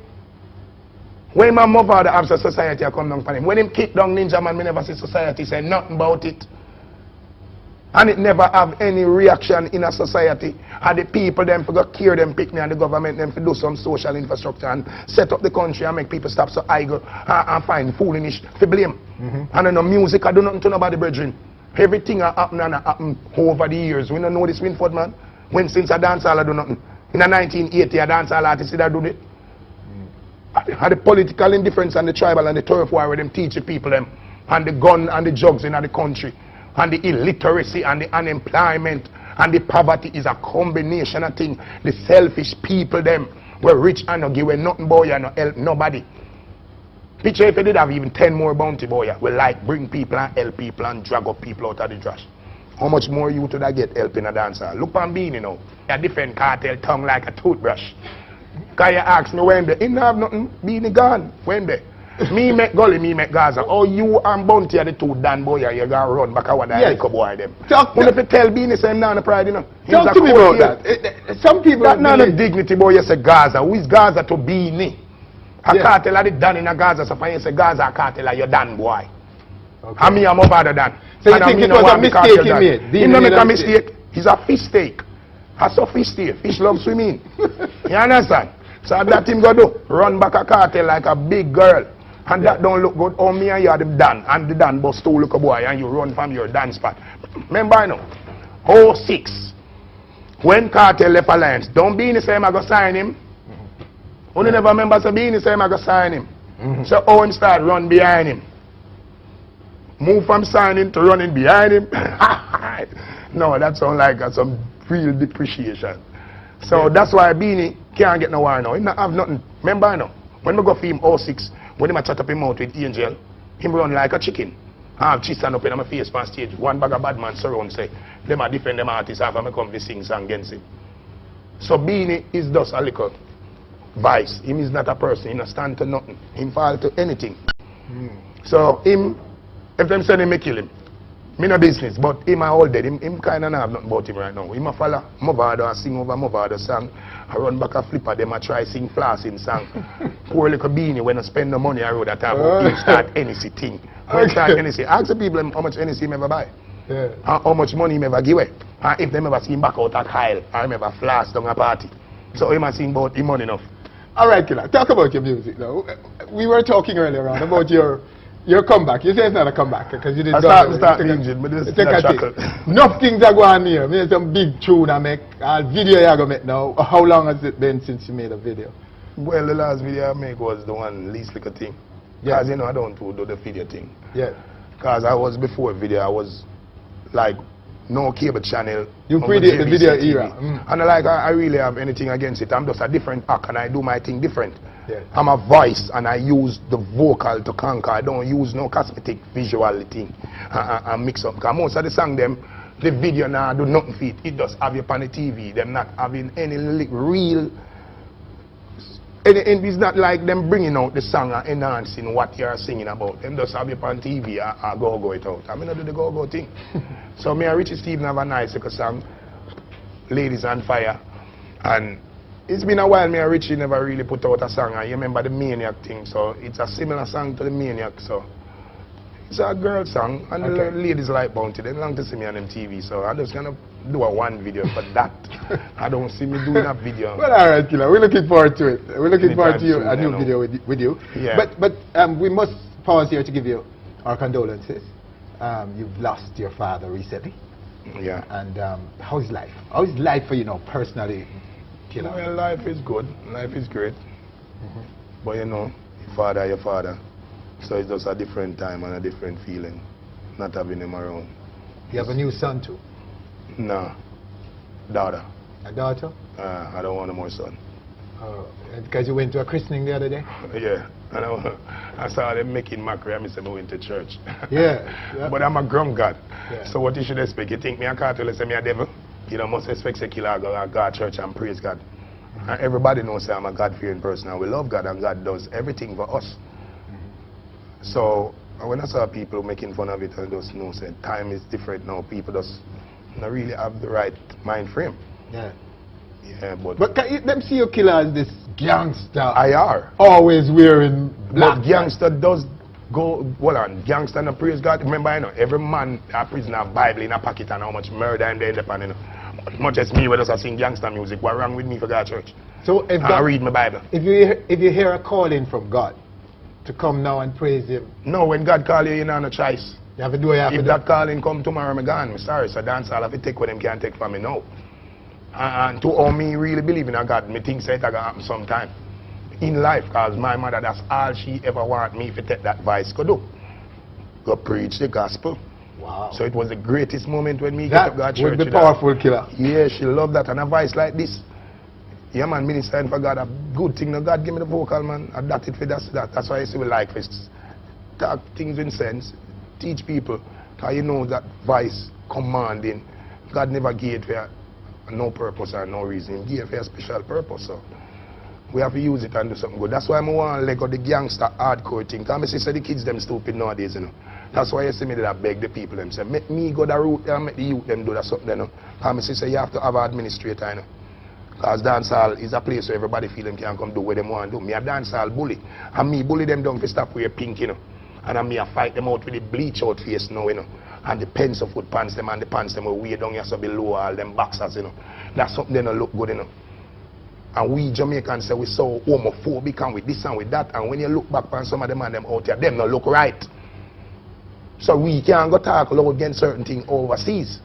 Speaker 5: When my mother the Absa society I come down for him, when him kick down Ninja Man, me never see society say nothing about it. And it never have any reaction in a society. And the people them for go cure them pick me and the government them for do some social infrastructure and set up the country and make people stop so I go and find foolish to blame. And then the music I do nothing to nobody, brethren. Everything I happen and I happen over the years. We don't know this Winford man. When since a dancehall I do nothing. In the 1980 a dancehall artist did I do it. And the political indifference and the tribal and the turf war where them teach the people them and the gun and the drugs in the country and the illiteracy and the unemployment and the poverty is a combination of things. The selfish people them were rich and no give nothing boy and no help nobody. Picture if you did have even 10 more bounty boy will like bring people and help people and drag up people out of the trash. How much more you would I get help in a dancer? Look on Beanie now. A different Cartel tongue like a toothbrush. Cause you ask me when they didn't have nothing, Beanie gone. When they me make Gully, me make Gaza. Oh, you and Bounty are the 2 Dan boy, you gonna run back a one yes. Boy them. When if you tell Beanie say him down the pride, you know.
Speaker 4: Talk to me about that. Some people
Speaker 5: that not a dignity boy, you say Gaza. Who is Gaza to Beanie? A Cartel are the Dan in a Gaza, so when you say Gaza, a Cartel are your Dan boy. Okay. And me I'm over the Dan.
Speaker 4: So you think it was a mistake he made?
Speaker 5: He didn't make a mistake. He's a fish steak. A sophisticated fish love swimming. You understand? So that him go do, run back a Cartel like a big girl. And that don't look good. Oh, me and you are the Dan. And the Dan bust 2 look a boy and you run from your dance spot. Remember I know. 06. When Cartel left Alliance, don't be in the same I go sign him. Only never remember so Beanie say I go sign him. So Owen start run behind him. Move from signing to running behind him. No, that sounds like some real depreciation. So that's why Beanie can't get no war now. He not have nothing. Remember I know, when we go for him 06, when he chat up him out with Angel, him run like a chicken. I have cheese stand up in my face on stage. One bag of bad man surround say, them are defend them artists after I come to sing song against him. So Beanie is just a little vice. Him is not a person. He not stand to nothing. Him fall to anything. So him, if them say him, may kill him. Me no business, but him are all dead. Him kind of not have nothing about him right now. Him a follow Movado and sing over Movado song. I run back a flipper, them a try sing flossing song. Poor little Beanie when I spend the money I road that time, he start NEC thing. When start NEC, ask the people how much NEC him ever buy.
Speaker 2: Yeah.
Speaker 5: And how much money him ever give away. And if them ever see him back out at Kyle, or him ever flash down a party. So him a sing about him money enough.
Speaker 2: All right, Killa, talk about your music now. We were talking earlier on about your comeback. You say it's not a comeback because you didn't
Speaker 5: start engine, but this is not chuckle.
Speaker 2: Enough things are going on here. There's some big tune I make. Video you are going to make now. How long has it been since you made a video?
Speaker 5: Well, the last video I make was the one least little thing.
Speaker 2: Yeah.
Speaker 5: Because you know I don't do the video thing.
Speaker 2: Yeah.
Speaker 5: Because I was before video, I was like no cable channel.
Speaker 2: You predate the video era.
Speaker 5: And I really have anything against it. I'm just a different act and I do my thing different.
Speaker 2: Yeah.
Speaker 5: I'm a voice and I use the vocal to conquer. I don't use no cosmetic visual thing and mix up. Because most of the song them, the video now do nothing for it. It just have you on the TV. Them not having any real. And it's not like them bringing out the song and enhancing what you're singing about. Them just have you on TV and go it out. I mean, I do the go thing. So me and Richie Steven have a nice little song, Ladies on Fire. And it's been a while me and Richie never really put out a song. And you remember the Maniac thing. So it's a similar song to the Maniac. So it's a girl song. And the ladies like Bounty. They long to see me on them TV. So I'm just going to do a one video for that. I don't see me doing a video.
Speaker 2: Well, all right, Killa. We're looking forward to it. We're looking forward to a new video with you.
Speaker 5: Yeah.
Speaker 2: But we must pause here to give you our condolences. You've lost your father recently.
Speaker 5: Yeah.
Speaker 2: And how's life? How's life for you now, personally, Killa?
Speaker 5: Well, life is good. Life is great. But you know, your father. So it's just a different time and a different feeling, not having him around.
Speaker 2: You have a new son too?
Speaker 5: No. Daughter.
Speaker 2: A daughter?
Speaker 5: I don't want no more son.
Speaker 2: Because you went to a christening the other day?
Speaker 5: Yeah. I saw them making mockery. I said I went to church.
Speaker 2: Yeah.
Speaker 5: But I'm a grown God.
Speaker 2: Yeah.
Speaker 5: So what you should expect? You think me a cartel say me a devil? You know, must expect say KILLA go to church and praise God. And everybody knows I'm a God-fearing person and we love God and God does everything for us. So when I saw people making fun of it, I just know said time is different now. People just not really have the right mind frame.
Speaker 2: Yeah.
Speaker 5: Yeah,
Speaker 2: but can you, them see you KILLA as this gangster?
Speaker 5: I are.
Speaker 2: Always wearing black.
Speaker 5: But gangster does go, well on, gangster and praise God. Remember, I know, every man a prisoner have Bible in a pocket and how much murder in the end upon, you know. Much as me, when I sing gangster music, what wrong with me for God church?
Speaker 2: So if
Speaker 5: I read my Bible.
Speaker 2: If you hear a calling from God to come now and praise Him.
Speaker 5: No, when God call you, you know no choice.
Speaker 2: You have to do it.
Speaker 5: If that calling come tomorrow, I'm gone. I'm sorry, so Dancehall have to take what them can't take from me now. And to all me really believe in a God, me think say it gonna happen sometime in life, because my mother, that's all she ever want me to take that voice go do. Go preach the gospel.
Speaker 2: Wow.
Speaker 5: So it was the greatest moment when me get up God church.
Speaker 2: That would be powerful, KILLA.
Speaker 5: Yeah, she loved that, and a voice like this. Yeah, man, ministering for God, a good thing. Now God give me the vocal, man. I that it for that. That's why I say we like this. Talk things in sense, teach people, because you know that voice commanding. God never gave it for no purpose or no reason. He gave it for a special purpose. So we have to use it and do something good. That's why I want to let go the gangster hardcore thing. Because I say the kids them stupid nowadays, you know. That's why you see me that I beg the people them say, make me go the route and make the youth them do that something, you know. Because I say you have to have an administrator, you know. Because dancehall is a place where everybody feel them can come do what they want to do. Me a dancehall bully. And me bully them down to stop wear pink, you know. And I me a fight them out with the bleach out face now, you know. And the pencil foot pants them and the pants them will weigh down here so below all them boxers, you know. That's something they don't look good, you know. And we Jamaicans say we so homophobic and with this and with that. And when you look back on some of them and them out here, them don't look right. So we can't go talk loud against certain things overseas.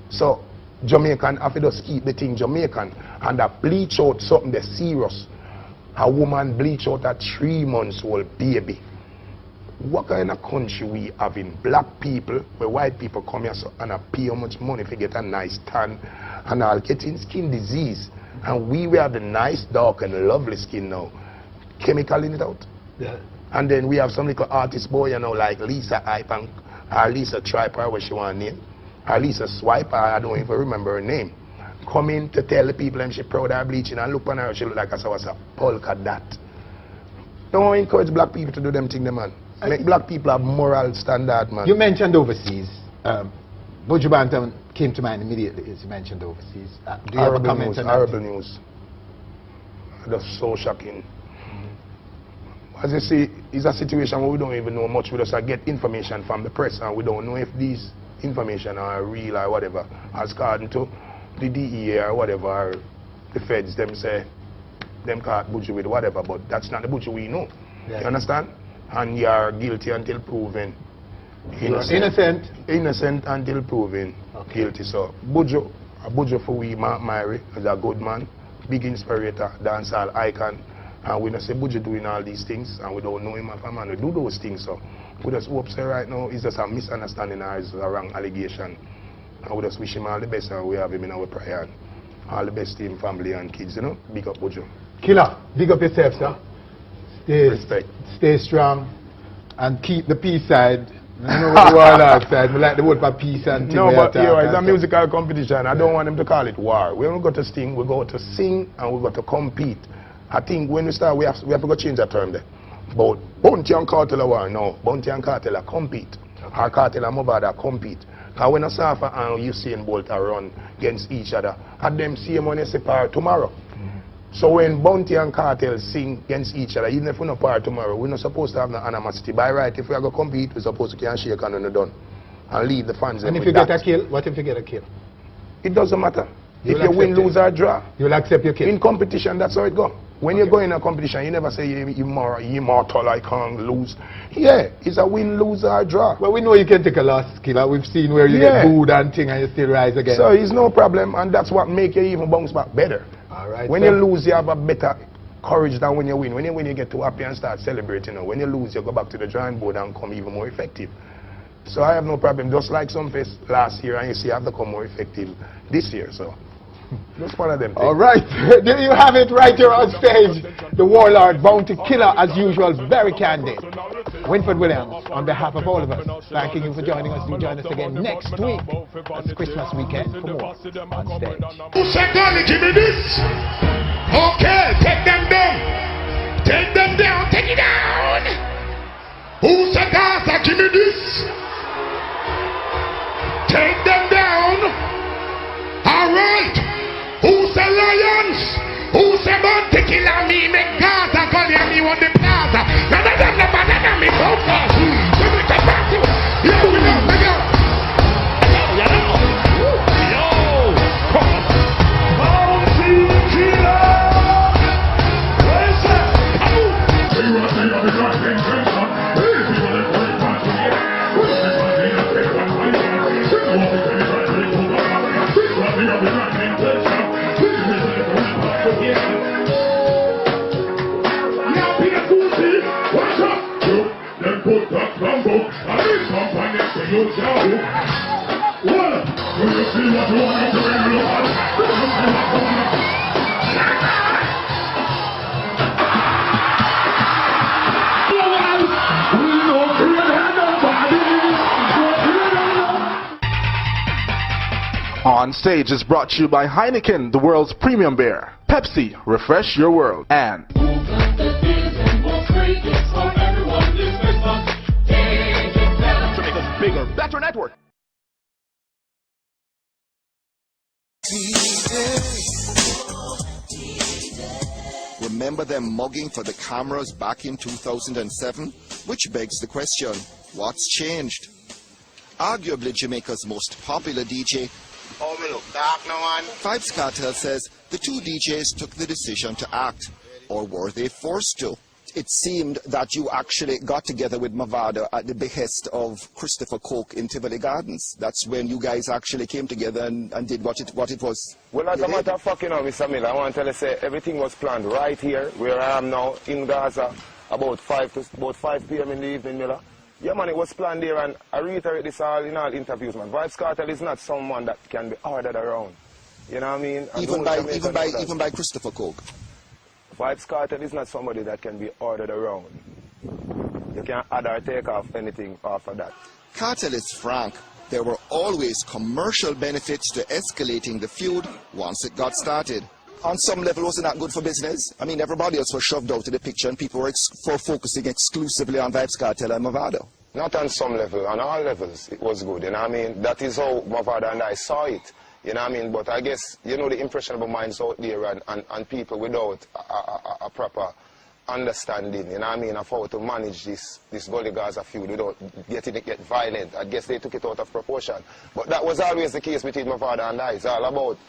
Speaker 5: So Jamaican have to just keep the thing Jamaican and that bleach out something that's serious. A woman bleach out a 3 months old baby. What kind of country we having? Black people, where white people come here so, and pay how much money to get a nice tan and all getting skin disease. And we have the nice, dark and lovely skin now. Chemical in it out.
Speaker 3: Yeah.
Speaker 5: And then we have some little artist boy, you know, like Lisa Hype or Lisa Triper, what she want to name. Or Lisa Swiper, I don't even remember her name. Come in to tell the people and she proud of bleaching and look on her, she look like a polka dot. Don't encourage black people to do them things, man. Make black people have moral standard, man.
Speaker 2: You mentioned overseas. Buju Banton came to mind immediately as you mentioned overseas. Do you have a comment on that?
Speaker 5: Horrible news. That's so shocking. As you see, it's a situation where we don't even know much. We just get information from the press and we don't know if these information are real or whatever. As according to the DEA or whatever, or the feds, them say, them caught Buju with whatever, but that's not the Buju we know.
Speaker 2: Yes.
Speaker 5: You understand? And you are guilty until proven
Speaker 2: innocent.
Speaker 5: Innocent until proven guilty. So Buju for we marry is a good man, big inspirator, dancehall icon. And we don't say Buju doing all these things and we don't know him as a man to do those things. So we just hope say right now it's just a misunderstanding or it's a wrong allegation. And we just wish him all the best and we have him in our prayer. All the best to him, family and kids, you know. Big up Buju.
Speaker 2: Killer, big up yourself, sir.
Speaker 5: Respect.
Speaker 2: Stay strong and keep the peace side. I know what the warlord side. We like the word for peace and things.
Speaker 5: No, but yeah, it's a musical competition. I don't want them to call it war. We don't go to sing, we go to sing and we go to compete. I think when we start, we have to go change that term there. But Bounty and Cartel are war, no. Bounty and Cartel are compete. Our Cartel and Mobad are compete. Because when a Safa and Usain Bolt are run against each other, at them same money separate tomorrow. So when Bounty and Cartel sing against each other, even if we're not part tomorrow, we're not supposed to have no animosity. By right, if we are going to compete, we're supposed to can shake and on done. And leave the fans.
Speaker 2: And if you get a kill, what if you get a kill?
Speaker 5: It doesn't matter. If you win, lose or draw.
Speaker 2: You'll accept your kill.
Speaker 5: In competition, that's how it goes. When you go in a competition, you never say you're immortal, I can't lose. Yeah, it's a win, lose or draw.
Speaker 2: Well, we know you can take a loss, Killer. We've seen where you get booed and thing and you still rise again.
Speaker 5: So it's no problem, and that's what make you even bounce back better.
Speaker 2: All right.
Speaker 5: When you lose, you have a better courage than when you win. When you win, you get too happy and start celebrating. When you lose, you go back to the drawing board and come even more effective. So I have no problem. Just like some face last year, and you see I have to come more effective this year. So just one of them things.
Speaker 2: All right. There you have it right here on stage. The Warlord, Bounty Killer, as usual, very candid. Winford Williams, on behalf of all of us, thanking you for joining us. Do join us again next week. It's Christmas weekend for more on stage.
Speaker 6: Who said, "Gully, give me this"? Okay, take them down. Take them down. Take it down. Who said, "Gaza, give me this"? Take them down. All right. Who say lions? Who say Bounty Killer? Me make Gaza, Gully and me want the plaza. None of them no better than me so fast. So we can pass you. Yo, we know, we go. Yo, Bounty Killer. Where's that? Hey, you want to say you're the God thing, Christian? Hey, people that want to pass you here. Who's this one thing that take one point? This is what we can try to do. This is what we are the God thing, Christian. Now be a goosey, watch up, you, then put that bamboo, and this company to you, Yahoo. Well, do you see what you want to do in the local?
Speaker 7: On Stage is brought to you by Heineken, the world's premium beer. Pepsi, refresh your world. And Jamaica's bigger, better network.
Speaker 8: Remember them mugging for the cameras back in 2007? Which begs the question, what's changed? Arguably Jamaica's most popular DJ,
Speaker 9: oh, me look dark now, man.
Speaker 8: VYBZ Cartel says the two DJs took the decision to act, or were they forced to? it seemed that you actually got together with Mavado at the behest of Christopher Coke in Tivoli Gardens. That's when you guys actually came together and did what it was.
Speaker 10: Well, as a matter of fact, you know, Mr. Miller, I want to tell you, say, everything was planned right here, where I am now, in Gaza, about 5 p.m. in the evening, Miller. Yeah, man, it was planned there, and I reiterate this all in all interviews, man. VYBZ Cartel is not someone that can be ordered around. You know what I mean?
Speaker 8: Even by Christopher Coke.
Speaker 10: VYBZ Cartel is not somebody that can be ordered around. You can't add or take off anything off of that.
Speaker 8: Cartel is frank. There were always commercial benefits to escalating the feud once it got started. On some level, wasn't that good for business? I mean, everybody else was shoved out of the picture and people were focusing exclusively on VYBZ Cartel and Mavado.
Speaker 10: Not on some level, on all levels it was good, you know what I mean? That is how Mavado and I saw it, you know what I mean? But I guess, you know, the impressionable minds out there and people without a proper understanding, you know what I mean, of how to manage this gully Gaza feud without getting it violent. I guess they took it out of proportion. But that was always the case between Mavado and I. It's all about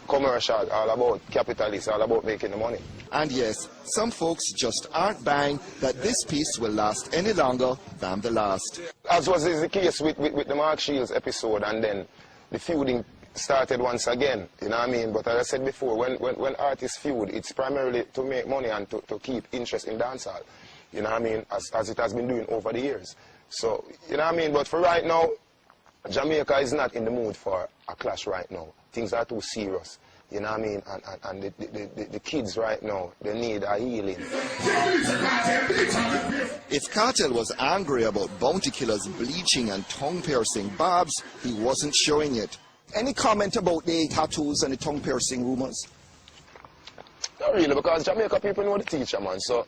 Speaker 10: commercial, all about capitalists, all about making the money.
Speaker 8: And yes, some folks just aren't buying that this piece will last any longer than the last.
Speaker 10: As was the case with the Mark Shields episode, and then the feuding started once again, you know what I mean? But as I said before, when artists feud, it's primarily to make money and to keep interest in dancehall, you know what I mean, as it has been doing over the years. So, you know what I mean? But for right now, Jamaica is not in the mood for a clash right now. Things are too serious, you know what I mean? And the kids right now, they need a healing.
Speaker 8: If Cartel was angry about Bounty Killer's bleaching and tongue-piercing barbs, he wasn't showing it. Any comment about the tattoos and the tongue-piercing rumors?
Speaker 10: Not really, because Jamaica people know the teacher, man, so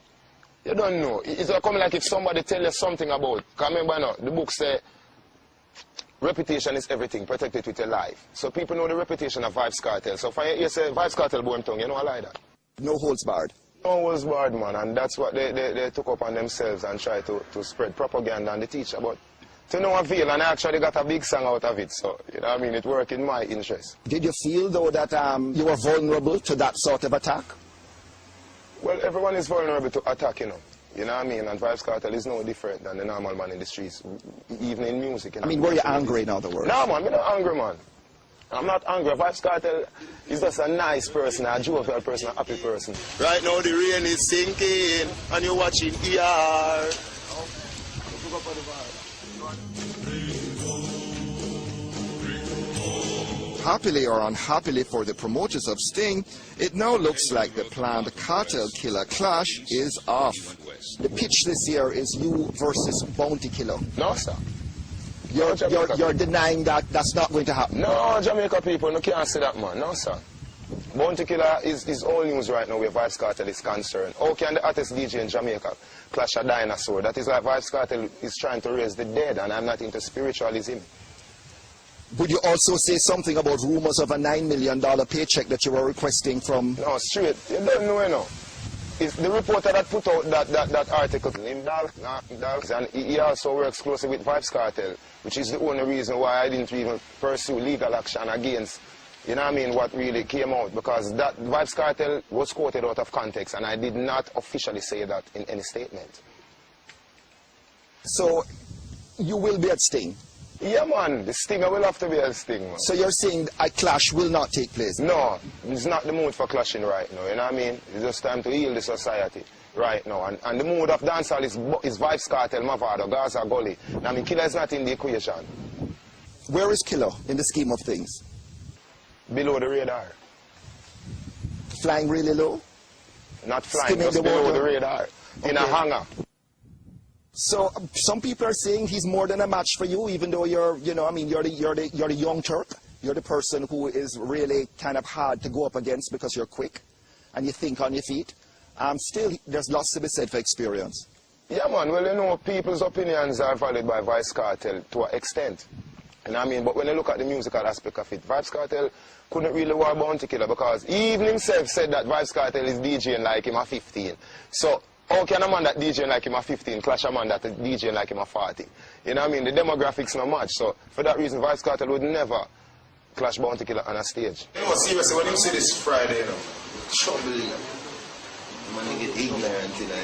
Speaker 10: you don't know. It's coming like if somebody tell you something about, because remember now, the book say, reputation is everything, protect it with your life. So people know the reputation of VYBZ Cartel. So if you say VYBZ Cartel born tongue, you know I like that.
Speaker 8: No holds barred.
Speaker 10: No holds barred, man, and that's what they took up on themselves and try to spread propaganda on the teacher. But to no avail, and I actually got a big song out of it, so, you know what I mean, it worked in my interest.
Speaker 8: Did you feel, though, that you were vulnerable to that sort of attack?
Speaker 10: Well, everyone is vulnerable to attack, you know. You know what I mean? And VYBZ Cartel is no different than the normal man in the streets, even in music. You know?
Speaker 8: I mean, were you angry in other words?
Speaker 10: No, man, I'm not angry, man. I'm not angry. VYBZ Cartel is just a nice person, a jovial person, a happy person.
Speaker 9: Right now the rain is sinking and you're watching ER.
Speaker 8: Happily or unhappily for the promoters of Sting, it now looks like the planned Cartel Killer clash is off. The pitch this year is you versus Bounty Killer.
Speaker 10: No, sir.
Speaker 8: You're denying that that's not going to happen?
Speaker 10: No, Jamaica people, no can't say that, man. No, sir. Bounty Killer is all news right now where VYBZ Cartel is concerned. How can the artist DJ in Jamaica clash a dinosaur? That is like VYBZ Cartel is trying to raise the dead, and I'm not into spiritualism.
Speaker 8: Would you also say something about rumors of a $9 million paycheck that you were requesting from...
Speaker 10: No, straight. You don't know, you know. It's the reporter that put out that article, named Dalks, and he also works closely with VYBZ Cartel, which is the only reason why I didn't even pursue legal action against, you know what I mean, what really came out, because that VYBZ Cartel was quoted out of context, and I did not officially say that in any statement.
Speaker 8: So, you will be at Sting?
Speaker 10: Yeah, man, the Stinger will have to be a Sting, man.
Speaker 8: So you're saying a clash will not take place?
Speaker 10: No, it's not the mood for clashing right now, you know what I mean? It's just time to heal the society right now. And the mood of dancehall is VYBZ Cartel, Mavado, Gaza, Gully. I mean, KILLA is not in the equation.
Speaker 8: Where is KILLA in the scheme of things?
Speaker 10: Below the radar.
Speaker 8: Flying really low?
Speaker 10: Not flying, just below the radar. Okay. In a hangar.
Speaker 8: So some people are saying he's more than a match for you, even though you're, you know, I mean, you're the young Turk. You're the person who is really kind of hard to go up against because you're quick and you think on your feet. Still, there's lots to be said for experience.
Speaker 10: Yeah, man. Well, you know, people's opinions are valid by VYBZ Cartel to an extent. You know what I mean? But when you look at the musical aspect of it, VYBZ Cartel couldn't really war Bounty Killer, because he even himself said that VYBZ Cartel is DJing like him at 15. So how can a man that DJing like him at 15 clash a man that DJing like him at 40? You know what I mean? The demographics not match. So for that reason, VYBZ Cartel would never clash Bounty Killer on a stage.
Speaker 9: You know, seriously, when you see this Friday, you know, trouble, man, you get ignorant, you know,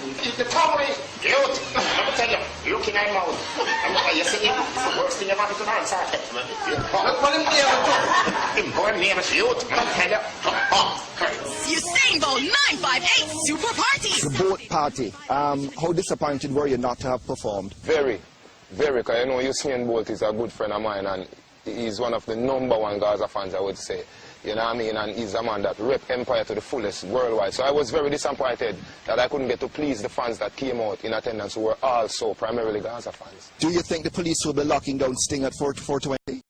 Speaker 9: Keep the tongue away. Youth, let me tell you, look in my mouth. You see him? It's the worst thing you've ever done, sir. Look what him never do. Him born neighbors, youth. Let me tell you.
Speaker 11: Usain Bolt 958 Super Party.
Speaker 8: The boat party. How disappointed were you not to have performed?
Speaker 10: Very, very, because you know Usain Bolt is a good friend of mine and he's one of the #1 Gaza fans, I would say. You know what I mean? And he's a man that rep Empire to the fullest worldwide. So I was very disappointed that I couldn't get to please the fans that came out in attendance who were also primarily Gaza fans.
Speaker 8: Do you think the police will be locking down Sting at 420?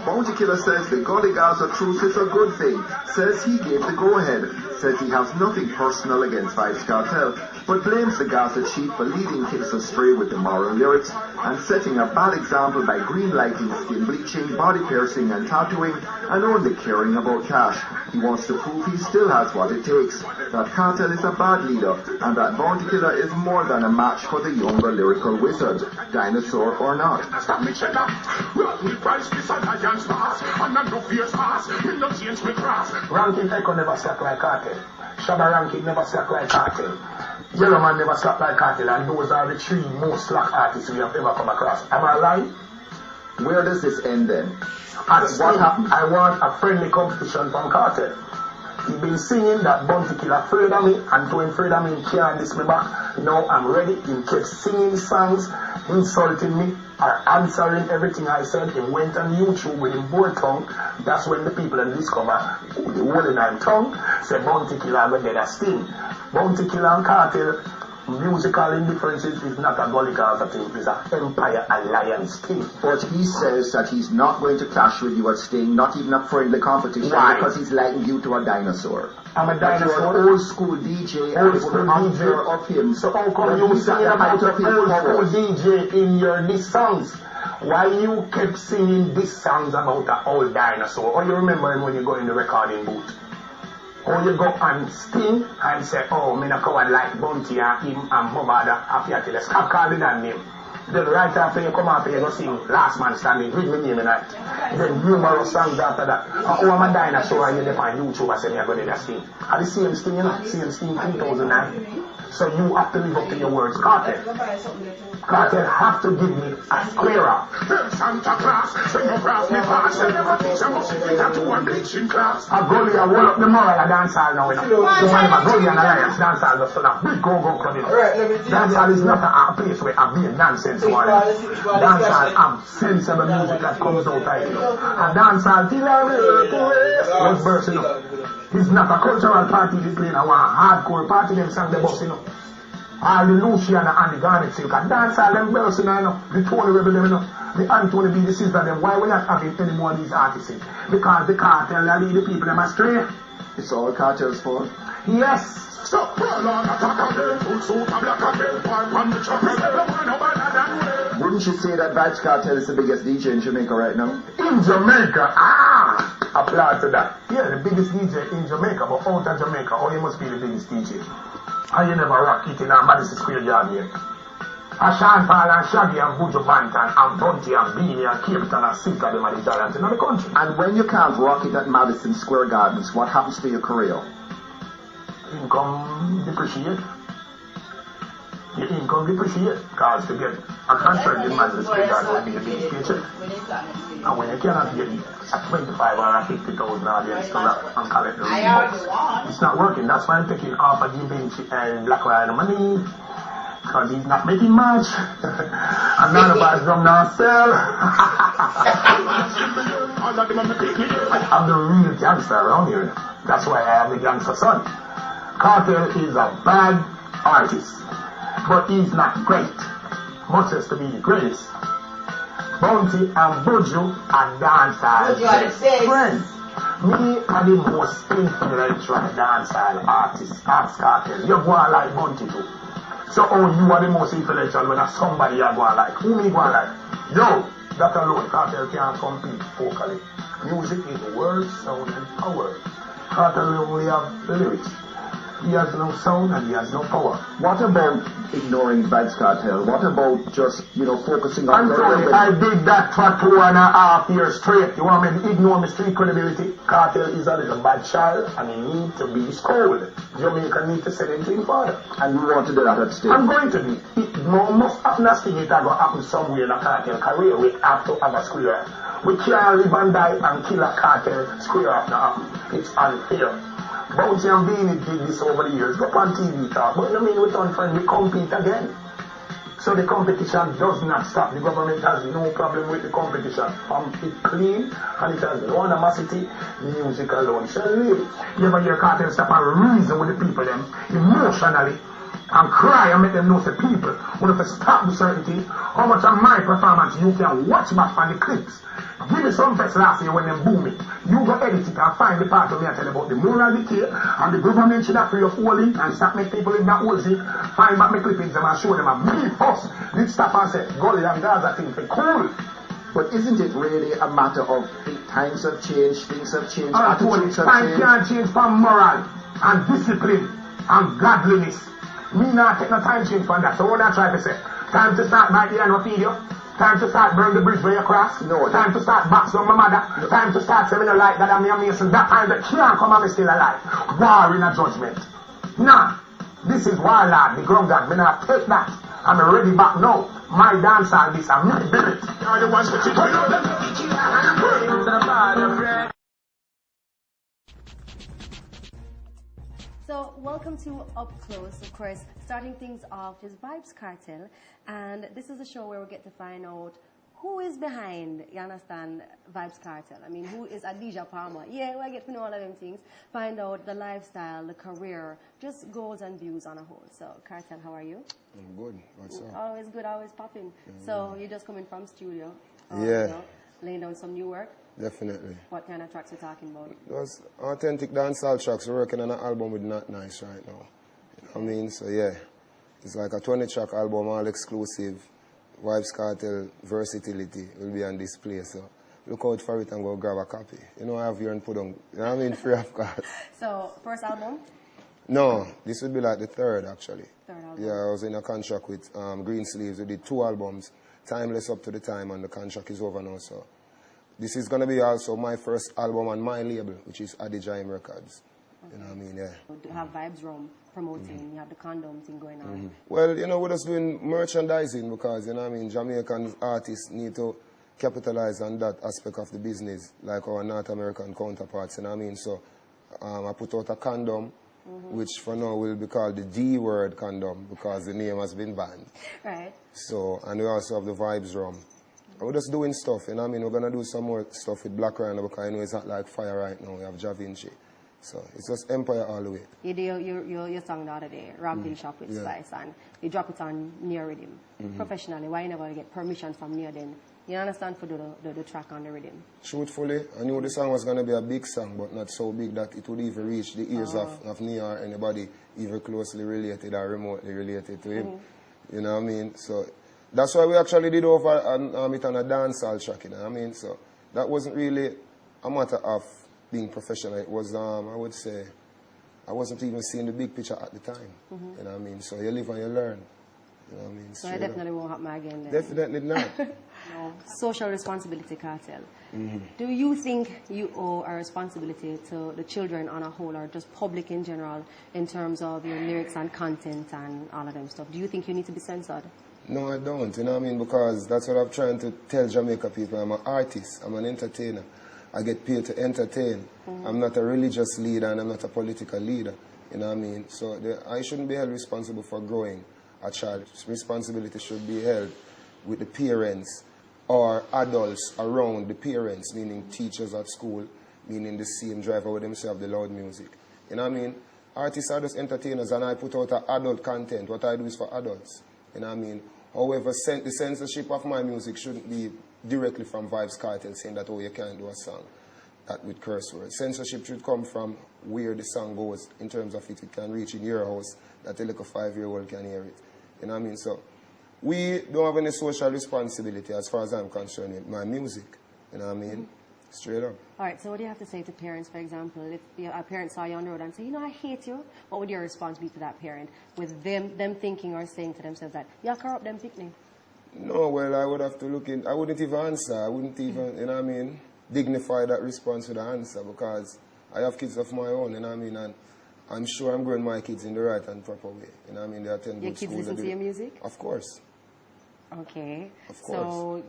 Speaker 12: Bounty Killer says the Gully Gaza truce is a good thing, says he gave the go-ahead, says he has nothing personal against VYBZ Cartel, but blames the Gaza chief for leading kids astray with immoral lyrics and setting a bad example by green-lighting, skin bleaching, body piercing and tattooing, and only caring about cash. He wants to prove he still has what it takes, that Cartel is a bad leader, and that Bounty Killer is more than a match for the younger lyrical wizard, dinosaur or not.
Speaker 3: Ranking Echo never slack like Cartel. Shabba Ranking never slack like Cartel. Yellow Man never slack like Cartel, and those are the 3 most slack artists we have ever come across. Am I lying?
Speaker 12: Where does this end then?
Speaker 3: What happened? I want a friendly competition from Cartel. He been singing that Bounty Killer afraid of me, and to him afraid of me, he can't diss me back. Now I'm ready. He kept singing songs, insulting me, or answering everything I said. He went on YouTube with him both tongue. That's when the people then discover the whole in his tongue. Say Bounty Killer got dead a Sting. Bounty Killer and Cartel, musical indifferences is not a Gully Gaza thing, it's an Empire Alliance thing.
Speaker 12: But he says that he's not going to clash with you at Sting, not even a friendly competition.
Speaker 3: Why?
Speaker 12: Because he's liking you to a dinosaur.
Speaker 3: I'm a dinosaur.
Speaker 12: You're an old school DJ,
Speaker 3: Old school DJ
Speaker 12: of him.
Speaker 3: So how come you singing about an old school DJ in your diss songs? Why you kept singing diss songs about an old dinosaur? Or you remember him when you go in the recording booth? Or you go and Sting and say, oh, me not coward like Bounty and him and Mobada after you stop calling that name. Then right after you come after you go sing Last Man Standing, read me name tonight. Then numerous songs after that. Oh, I'm a dinosaur and you dep on YouTube and say me I go to that Sting. Are the same Sting, you know? Same Sting 2009. So you have to live up to your words. Cartel. Cartel have to give me a square.
Speaker 6: Santa Claus, so you cross me fast. I never teach a muscle to one bleaching class.
Speaker 3: A gully, I roll up the moral of dancehall now, you know. The man of a gully and alliance dancehall just a big go-go club, you know. Dancehall is not a place where I be a nonsense one. Dancehall have sensible music that comes out of it. A dancehall till was bursting up. It's not a cultural party they play, now a hardcore party them sang the bus, you know. All the Luciana and the Garnet Silk and dancehall them bursting, you know. The Tony Rebel them, you know. The Anthony B, the sister them. Why we not having any more of these artists in? Because the Cartel that lead the people them astray.
Speaker 12: It's all Cartel's fault?
Speaker 3: Yes.
Speaker 12: Wouldn't you say that VYBZ Cartel is the biggest DJ in Jamaica right now?
Speaker 3: In Jamaica? Ah! Applaud to that. Yeah, the biggest DJ in Jamaica, but out of Jamaica, oh, you must be the biggest DJ. And you never rock it in a Madison Square Yard here. A Sean Paul and Shaggy and Buju Banton and Bunty and Beanie and Capleton and Silka, them are the giants in the country.
Speaker 12: And when you can't rock it at Madison Square Gardens, what happens to your career?
Speaker 3: Income depreciate. Your income depreciate. Because to get a contract in Madison Square Garden will be the biggest paycheck. And when you cannot get a 25 or a 50,000 audience to rap and collect the bucks, it's not working. That's why I'm taking off of Givenchy and Black Ryan money. Because he's not making much. And none of us drum now sell. I'm the real gangster around here. That's why I am the gangster son. Cartel is a bad artist, but he's not great, much as to be the greatest. Bounty and Buju are dancehall friends. Me are the most influential dancehall artists. Ask Cartel. You go on like Bounty too. So you are the most influential when somebody you go on like. Who me go on like? Yo, that alone, Cartel can't compete vocally. Music is word, sound and power. Cartel only have lyrics.
Speaker 6: He has no sound and he has no power.
Speaker 12: What about ignoring VYBZ Cartel? What about just, focusing on...
Speaker 6: I'm sorry, I did that for 2.5 years straight. You want me to ignore my street credibility? Cartel is a little bad child and he needs to be schooled. Jamaica need to send anything further.
Speaker 12: And you want to do that at stage?
Speaker 6: I'm going to do it. Must happen as thing it going to happen somewhere in a cartel career. We have to have a square. We can't live and die and kill a cartel square up now. It's unfair. Bounty and Beanie did this over the years. Go on TV talk. But I mean, we turn friend, we compete again. So the competition does not stop. The government has no problem with the competition. It's clean and it has no animosity. Music alone shall live. You ever hear Cartel stop and reason with the people them emotionally and cry and make them know the people when if stop the certain thing, how much of my performance you can watch back from the clips. Give me some fest last year when they boom it. You go edit it and find the part of me I tell you about the moral decay and the government should have free of holding and stop make people in that hole. Find back my clippings and show them a big us. Did stop and say, Gully and Gaza thing for cool.
Speaker 12: But isn't it really a matter of times have changed, things have changed,
Speaker 6: attitudes have changed? Time can't change from moral and discipline and godliness. Me not take no time change from that. So what I try to say? Time to start by the end of video. Time to start burn the bridge where you cross. No. Time to start box on my mother. No. Time to start saying me no like that I'm a Mason. That time they can't come and me still alive. War in a judgment. Nah. This is warlord, the ground god. Me not take that. I'm ready back now. My dancehall this and me build it. You're the ones to teach me.
Speaker 13: So welcome to Up Close, of course, starting things off is VYBZ Cartel, and this is a show where we get to find out who is behind, you understand, VYBZ Cartel. I mean, who is Adija Palmer? Yeah, we get to know all of them things, find out the lifestyle, the career, just goals and views on a whole. So, Cartel, how are you?
Speaker 10: I'm good. What's up?
Speaker 13: Always good, always popping. So, you're just coming from studio?
Speaker 10: Yeah.
Speaker 13: Laying down some new work?
Speaker 10: Definitely.
Speaker 13: What kind of tracks are you talking about?
Speaker 10: Those authentic dancehall tracks. We're working on an album with Not Nice right now. You know what I mean? So yeah, it's like a 20-track album, all exclusive. VYBZ Cartel versatility will be on display. So look out for it and go grab a copy. You know I have here and put on. You know what I mean? Free of cost.
Speaker 13: So first album?
Speaker 10: No, this would be like the third actually.
Speaker 13: Third album.
Speaker 10: Yeah, I was in a contract with Green Sleeves. We did 2 albums, Timeless up to the time, and the contract is over now. So. This is going to be also my first album on my label, which is Adija Records. Okay. You know what I mean? Yeah.
Speaker 13: You have VYBZ Rum promoting, you have the condom thing going on.
Speaker 10: Well, you know, we're just doing merchandising because, you know what I mean, Jamaican artists need to capitalize on that aspect of the business, like our North American counterparts, you know what I mean? So I put out a condom, which for now will be called the D word condom because the name has been banned.
Speaker 13: Right.
Speaker 10: So, and we also have the VYBZ Rum. We're just doing stuff, you know what I mean? We're going to do some more stuff with Black Rhino because I know it's not like fire right now. We have Ja Vinci. So it's just Empire all the way. You did
Speaker 13: your song the other day, Ramping Shop with Spice, and you drop it on Near Rhythm. Professionally, why you never get permission from Near then? You understand for the track on the rhythm?
Speaker 10: Truthfully, I knew the song was going to be a big song, but not so big that it would even reach the ears of Near or anybody even closely related or remotely related to him. You know what I mean? So that's why we actually did over it on a dancehall track, you know what I mean? So that wasn't really a matter of being professional. It was, I would say, I wasn't even seeing the big picture at the time. You know what I mean? So you live and you learn. You know what I mean?
Speaker 13: So it definitely won't happen again then.
Speaker 10: Definitely not.
Speaker 13: No. Social responsibility, Cartel. Do you think you owe a responsibility to the children on a whole or just public in general in terms of your lyrics and content and all of them stuff? Do you think you need to be censored?
Speaker 10: No, I don't, you know what I mean? Because that's what I'm trying to tell Jamaica people. I'm an artist, I'm an entertainer. I get paid to entertain. I'm not a religious leader and I'm not a political leader, you know what I mean? So I shouldn't be held responsible for growing a child. Responsibility should be held with the parents or adults around the parents, meaning teachers at school, meaning the same driver with themselves, the loud music. You know what I mean? Artists are just entertainers and I put out adult content. What I do is for adults, you know what I mean? However, the censorship of my music shouldn't be directly from VYBZ Cartel saying that, oh, you can't do a song that with curse words. Censorship should come from where the song goes in terms of it can reach in your house, that a little 5-year-old can hear it. You know what I mean? So we don't have any social responsibility as far as I'm concerned with my music. You know what I mean? Straight up.
Speaker 13: All right, so what do you have to say to parents, for example, if a parent saw you on the road and say, you know, I hate you, what would your response be to that parent with them thinking or saying to themselves that, you corrupt them picnic?
Speaker 10: No, well, I would have to look in. I wouldn't even answer. I wouldn't even, you know what I mean, dignify that response with an answer because I have kids of my own, you know what I mean, and I'm sure I'm growing my kids in the right and proper way. You know what I mean? They attend
Speaker 13: Your
Speaker 10: good
Speaker 13: kids
Speaker 10: schools.
Speaker 13: listen to your music?
Speaker 10: Of course.
Speaker 13: Okay.
Speaker 10: Of course.
Speaker 13: So,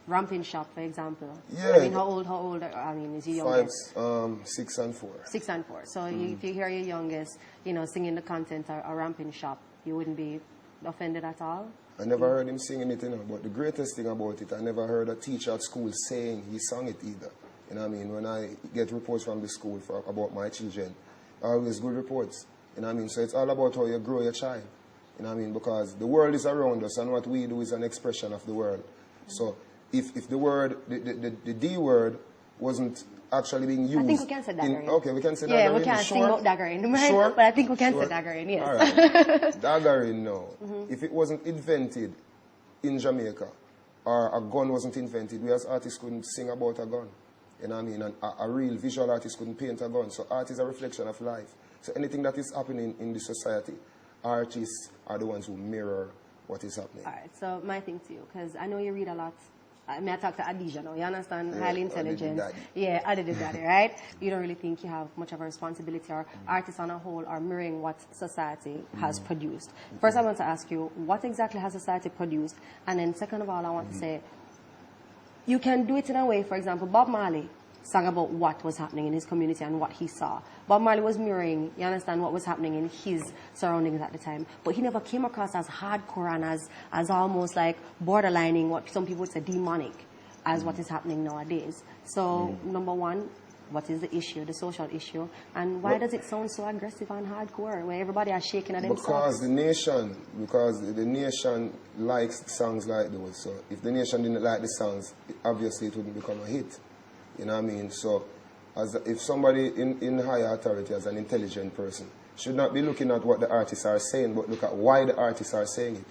Speaker 13: Ramping Shop, for example.
Speaker 10: Yeah.
Speaker 13: I mean, how old, I mean, is your youngest?
Speaker 10: 6 and 4.
Speaker 13: 6 and 4. So if you hear your youngest, you know, singing the content or Ramping Shop, you wouldn't be offended at all?
Speaker 10: I never heard him singing it, you know, but the greatest thing about it, I never heard a teacher at school saying he sang it either. You know what I mean? When I get reports from the school about my children, always good reports. You know what I mean? So it's all about how you grow your child. You know what I mean? Because the world is around us and what we do is an expression of the world. So if the word, the D word wasn't actually being used.
Speaker 13: I think we can say daggering.
Speaker 10: Okay, we can say daggering.
Speaker 13: Yeah, we can't sing about daggering, right?
Speaker 10: Sure?
Speaker 13: But I think we can say daggering, yes.
Speaker 10: All right. Daggering, no. If it wasn't invented in Jamaica, or a gun wasn't invented, we as artists couldn't sing about a gun. You know what I mean? And a real visual artist couldn't paint a gun. So art is a reflection of life. So anything that is happening in the society, artists are the ones who mirror what is happening.
Speaker 13: All right, so my thing to you, because I know you read a lot. I mean, I talk to Adija now, you understand?
Speaker 10: Yeah,
Speaker 13: highly intelligent. Yeah, I did daddy, right? You don't really think you have much of a responsibility, or artists on a whole are mirroring what society has produced. First, I want to ask you, what exactly has society produced? And then second of all, I want to say, you can do it in a way, for example, Bob Marley sang about what was happening in his community and what he saw. Bob Marley was mirroring, you understand, what was happening in his surroundings at the time. But he never came across as hardcore and as almost like borderlining what some people would say demonic as what is happening nowadays. So, number one, what is the issue, the social issue? And why does it sound so aggressive and hardcore when everybody are shaking at themselves?
Speaker 10: Because the nation likes songs like those. So if the nation didn't like the songs, obviously it wouldn't become a hit. You know what I mean? So if somebody in higher authority as an intelligent person should not be looking at what the artists are saying, but look at why the artists are saying it.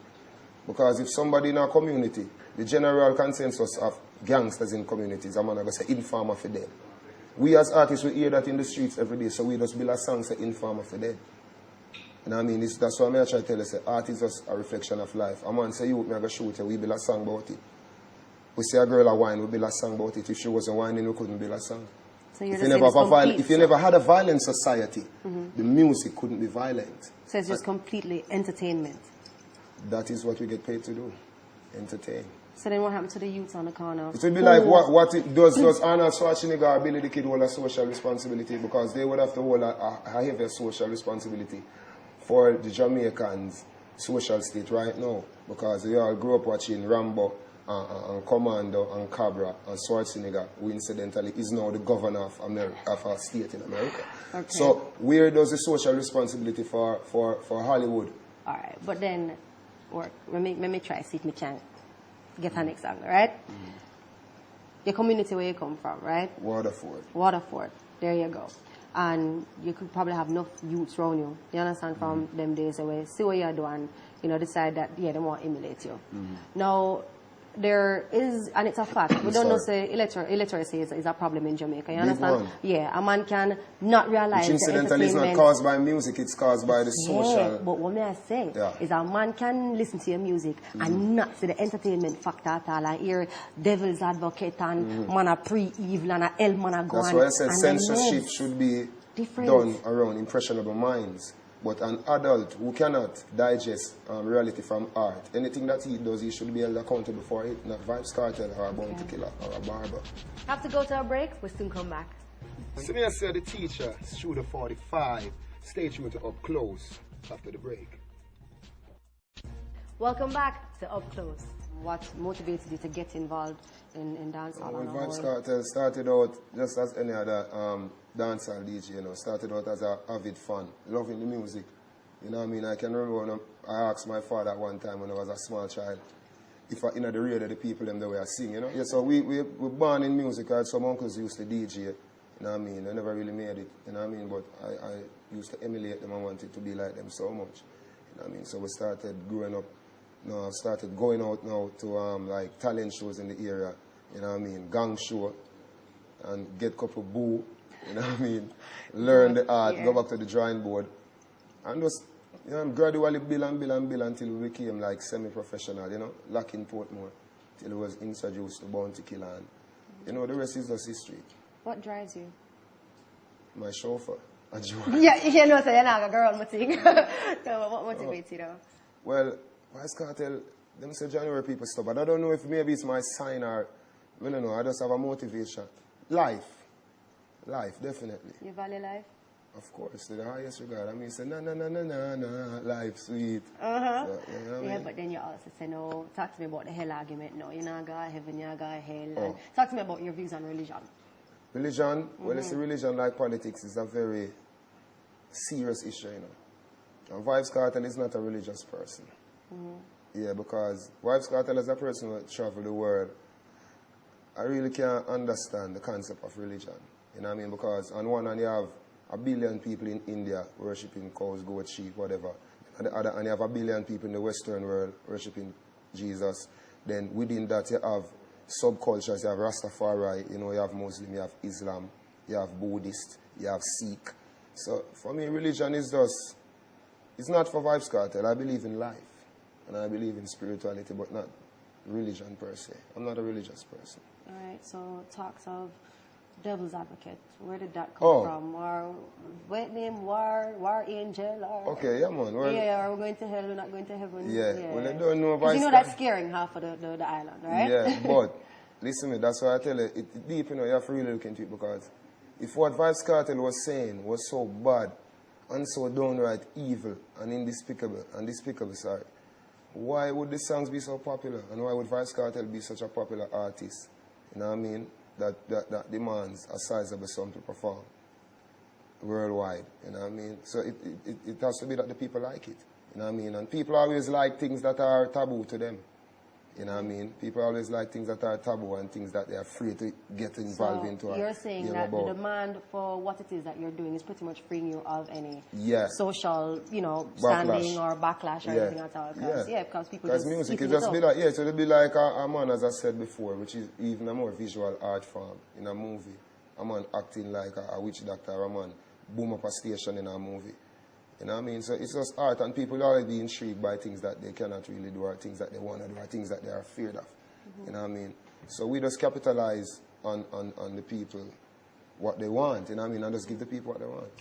Speaker 10: Because if somebody in our community, the general consensus of gangsters in communities, I'm going to say informer for them. We as artists, we hear that in the streets every day, so we just build a song say informer for them. You know what I mean? That's why I try to tell you, say, art is just a reflection of life. A man say, you, me go shoot you, we build a song about it. We see a girl a whine, we build a song about it. If she wasn't whining, we couldn't build a song.
Speaker 13: So you're
Speaker 10: if you never had a violent society, the music couldn't be violent.
Speaker 13: So it's just completely entertainment.
Speaker 10: That is what we get paid to do, entertain.
Speaker 13: So then what happened to the youths on the corner?
Speaker 10: It would be like what it does Arnold Schwarzenegger or Billy the Kid hold a social responsibility, because they would have to hold a heavier social responsibility for the Jamaicans' social state right now, because they all grew up watching Rambo and Commando and Cabra and Schwarzenegger, who incidentally is now the governor of America, of a state in America. Okay. So where does the social responsibility for Hollywood? All right,
Speaker 13: but then let me try see if we can get an example, right? Your community where you come from, right? Waterford. There you go. And you could probably have enough youths around you. You understand, from them days away. See what you're doing, decide that, yeah, they want to emulate you. Now, there is, and it's a fact, we don't know say illiteracy is a problem in Jamaica, you understand? Yeah, a man can not realize
Speaker 10: which incidentally is not caused by music, it's caused by the social.
Speaker 13: But what may I say is a man can listen to your music and not see the entertainment factor at all, and hear devil's advocate and man a pre-evil and a hell man a go.
Speaker 10: That's why I said censorship should be done around impressionable minds. But an adult who cannot digest reality from art, anything that he does, he should be held accountable for it, not VYBZ Cartel or a Bounty Killer or a barber.
Speaker 13: Have to go to a break, we'll soon come back.
Speaker 10: So me I say the teacher, Studio 45, stay tuned to Up Close after the break.
Speaker 13: Welcome back to Up Close. What motivated you to get involved in dancehall?
Speaker 10: Well, VYBZ Cartel started out just as any other dancehall DJ, started out as an avid fan, loving the music. You know what I mean? I can remember when I asked my father at one time when I was a small child if the radio the people them the way I sing, Yeah, so we born in music. I had some uncles who used to DJ, you know what I mean? I never really made it, you know what I mean? But I used to emulate them and wanted to be like them so much, you know what I mean? So we started growing up. I started going out now to like talent shows in the area, you know what I mean, gang show, and get a couple boo, you know what I mean? Learn the art, go back to the drawing board, and just, you know, gradually build until we became like semi-professional, you know, lacking Portmore, till it was introduced to Bounty Killer, and you know, the rest is just history.
Speaker 13: What drives you?
Speaker 10: My chauffeur.
Speaker 13: Yeah, you know, so you're not a girl, Mating. So what motivates you though?
Speaker 10: Well, Vybz Cartel, them say January people stop, but I don't know if maybe it's my sign or, I don't know, I just have a motivation. Life, definitely.
Speaker 13: You value life?
Speaker 10: Of course, to the highest regard. I mean, say, na, life sweet.
Speaker 13: Uh-huh.
Speaker 10: So, you know what I mean?
Speaker 13: But then you also say, no, talk to me about the hell argument. No, you're not going to heaven, you're going to hell.
Speaker 10: Oh.
Speaker 13: And talk to me about your views on religion.
Speaker 10: Religion? Well, it's a religion like politics. It's a very serious issue, you know. And Vybz Cartel is not a religious person. Yeah, because Vybz Cartel is a person who travel the world. I really can't understand the concept of religion. You know what I mean? Because on one hand you have 1 billion people in India worshipping cows, goats, sheep, whatever. On the other hand you have 1 billion people in the Western world worshipping Jesus. Then within that you have subcultures. You have Rastafari, you know, you have Muslim, you have Islam, you have Buddhist, you have Sikh. So for me, religion is just, it's not for Vybz Cartel. I believe in life. And I believe in spirituality, but not religion per se. I'm not a religious person.
Speaker 13: All right, so talks of devil's advocate. Where did that come from? Or what name? War angel? Or,
Speaker 10: okay, yeah, man. Well,
Speaker 13: yeah, are we going to hell? We're not going to heaven?
Speaker 10: Yeah, well, I don't know about.
Speaker 13: You know that's scaring half of the island, right?
Speaker 10: Yeah, but listen to me, that's why I tell you, it deep, you know, you have to really look into it, because if what Vybz Cartel was saying was so bad and so downright evil and undespicable, sorry, why would the songs be so popular? And why would Vybz Cartel be such a popular artist? You know what I mean? That demands a sizable sum to perform worldwide. You know what I mean? So it has to be that the people like it. You know what I mean? And people always like things that are taboo to them. You know what I mean? People always like things that are taboo and things that they're afraid to get involved into.
Speaker 13: You're saying that the demand for what it is that you're doing is pretty much freeing you of any social, you know, standing or backlash or anything at all. Because people just
Speaker 10: music it just be like, so it'll be like a man, as I said before, which is even a more visual art form in a movie. A man acting like a witch doctor, or a man boom up a station in a movie. You know what I mean? So it's just art, and people always be intrigued by things that they cannot really do, or things that they want to do, or things that they are afraid of. You know what I mean? So we just capitalize on the people what they want, you know what I mean? And just give the people what they want.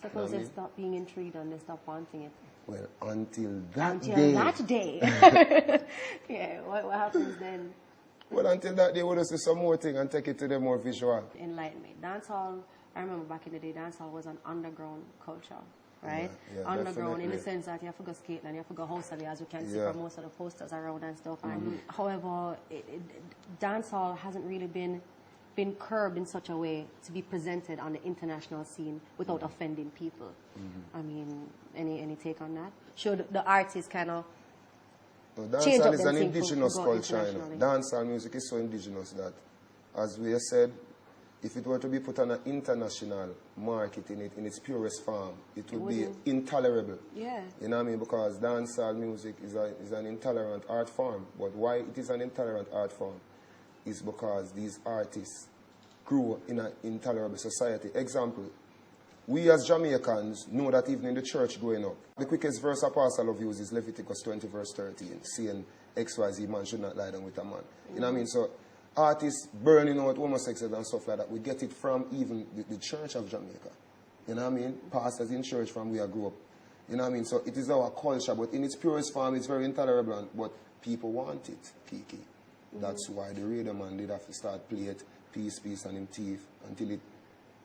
Speaker 13: Suppose they stop being intrigued and they stop wanting it.
Speaker 10: Well, until that
Speaker 13: day. Yeah, what happens then?
Speaker 10: Well, until that day, we'll just do some more thing and take it to the more visual.
Speaker 13: Enlighten me. Dancehall, I remember back in the day, dancehall was an underground culture. Right?
Speaker 10: Yeah,
Speaker 13: underground in the sense that you have to go skate and you have to go house of it, as you can see from most of the posters around and stuff. And however, dancehall hasn't really been curbed in such a way to be presented on the international scene without offending people. I mean, any take on that? Should the artists kind of change up
Speaker 10: dancehall is an indigenous culture. You know? Dancehall music is so indigenous that, as we have said, if it were to be put on an international market in its purest form, it would be intolerable.
Speaker 13: Yeah.
Speaker 10: You know what I mean? Because dancehall music is an intolerant art form. But why it is an intolerant art form is because these artists grew in an intolerable society. Example, we as Jamaicans know that even in the church growing up, the quickest verse apostle of use is Leviticus 20 verse 13, saying XYZ man should not lie down with a man. You know what I mean? So artists burning out homosexuals and stuff like that, we get it from even the church of Jamaica. You know what I mean? Pastors in church from where I grew up. You know what I mean? So it is our culture, but in its purest form, it's very intolerable, but people want it, Kiki. That's why the radio man did have to start play it, peace, and him thief, until it,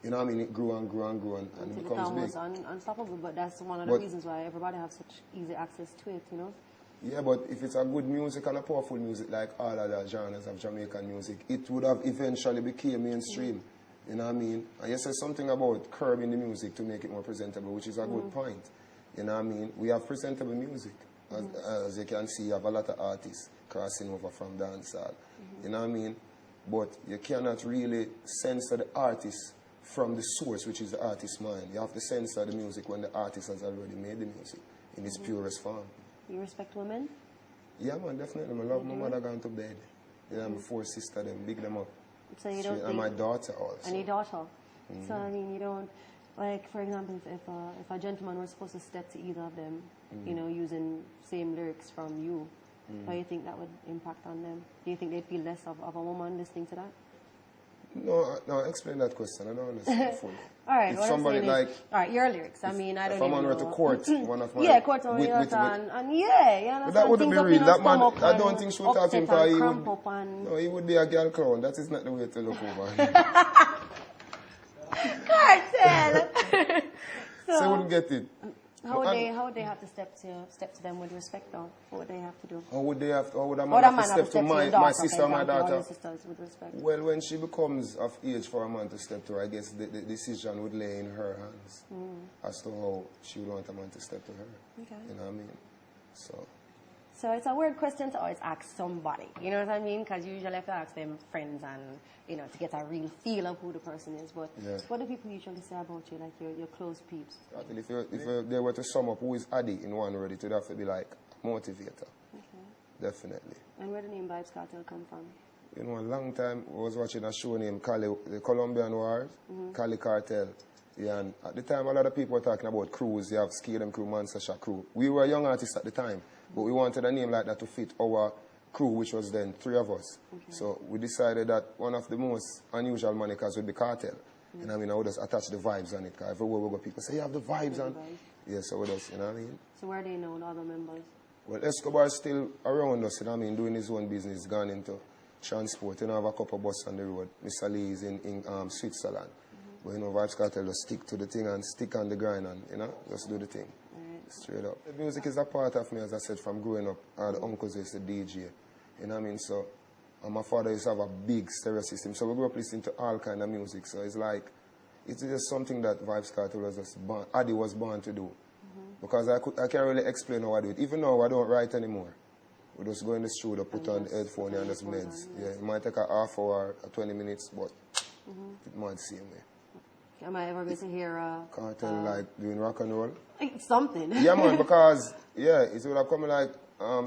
Speaker 10: you know what I mean, it grew and grew and grew and it becomes big.
Speaker 13: Unstoppable, but that's one of the reasons why everybody has such easy access to it, you know?
Speaker 10: Yeah, but if it's a good music and a powerful music like all other genres of Jamaican music, it would have eventually become mainstream. You know what I mean? And you said something about curbing the music to make it more presentable, which is a good point. You know what I mean? We have presentable music. As you can see, you have a lot of artists crossing over from dancehall. You know what I mean? But you cannot really censor the artist from the source, which is the artist's mind. You have to censor the music when the artist has already made the music in its purest form.
Speaker 13: You respect women?
Speaker 10: Yeah, man, definitely. I love my mother going to bed. You know, my 4 sisters, them, big them up.
Speaker 13: So you don't think...
Speaker 10: And my daughter also.
Speaker 13: And your daughter. So, I mean, you don't... Like, for example, if a gentleman was supposed to step to either of them, you know, using same lyrics from you, how do you think that would impact on them? Do you think they'd feel less of a woman listening to that?
Speaker 10: No, explain that question. I don't understand fully.
Speaker 13: All right,
Speaker 10: if
Speaker 13: what
Speaker 10: somebody
Speaker 13: I'm saying is, all right, your lyrics. I mean, I don't know. If someone
Speaker 10: were to court one of my...
Speaker 13: Yeah, court on your and yeah, you understand?
Speaker 10: But that wouldn't be real. That man, I don't think she would talk to him because he would... No, he would be a girl clown. That is not the way to look over.
Speaker 13: Cartel!
Speaker 10: So I wouldn't get it.
Speaker 13: How would they have to step to them with respect, though? What would they have to do?
Speaker 10: How would a man have to step to my sister or my daughter?
Speaker 13: With respect?
Speaker 10: Well, when she becomes of age for a man to step to her, I guess the decision would lay in her hands as to how she would want a man to step to her. Okay. You know what I mean? So
Speaker 13: it's a weird question to always ask somebody. You know what I mean? Because you usually have to ask them friends and, you know, to get a real feel of who the person is. But what do people usually say about you, like your close peeps?
Speaker 10: If they were to sum up who is Addy in one word, it would have to be like motivator. Okay. Definitely.
Speaker 13: And where did the name VYBZ Cartel come from?
Speaker 10: You know, a long time I was watching a show named the Colombian Wars, Cartel. Yeah, and at the time, a lot of people were talking about crews. You have Skidem crew, Mansasha crew. We were young artists at the time, but we wanted a name like that to fit our crew, which was then 3 of us. Okay. So we decided that one of the most unusual monikers would be Cartel. And I mean, I would just attach the vibes on it, because everywhere we go, people say, you have the vibes on. Yeah, so we just, you know what I mean?
Speaker 13: So where are they known, other members?
Speaker 10: Well, Escobar is still around us, you know what I mean, doing his own business, gone into transport. You know, have a couple of buses on the road. Mr. Lee is in Switzerland. But, you know, VYBZ Cartel just stick to the thing and stick on the grind and, you know, just do the thing. Straight up. The music is a part of me, as I said, from growing up. The uncles used to DJ. You know what I mean? So, and my father used to have a big stereo system. So we grew up listening to all kind of music. So it's like, it's just something that VYBZ Cartel was just born, Addy was born to do. Because I can't really explain how I do it. Even now, I don't write anymore. We just go in the studio, put on the headphone and just meds. Yeah, it might take a half hour or 20 minutes, but it might seem way.
Speaker 13: Am I ever going to hear
Speaker 10: Cartel like doing rock and roll?
Speaker 13: Something.
Speaker 10: Yeah, man, because, yeah, it would have come like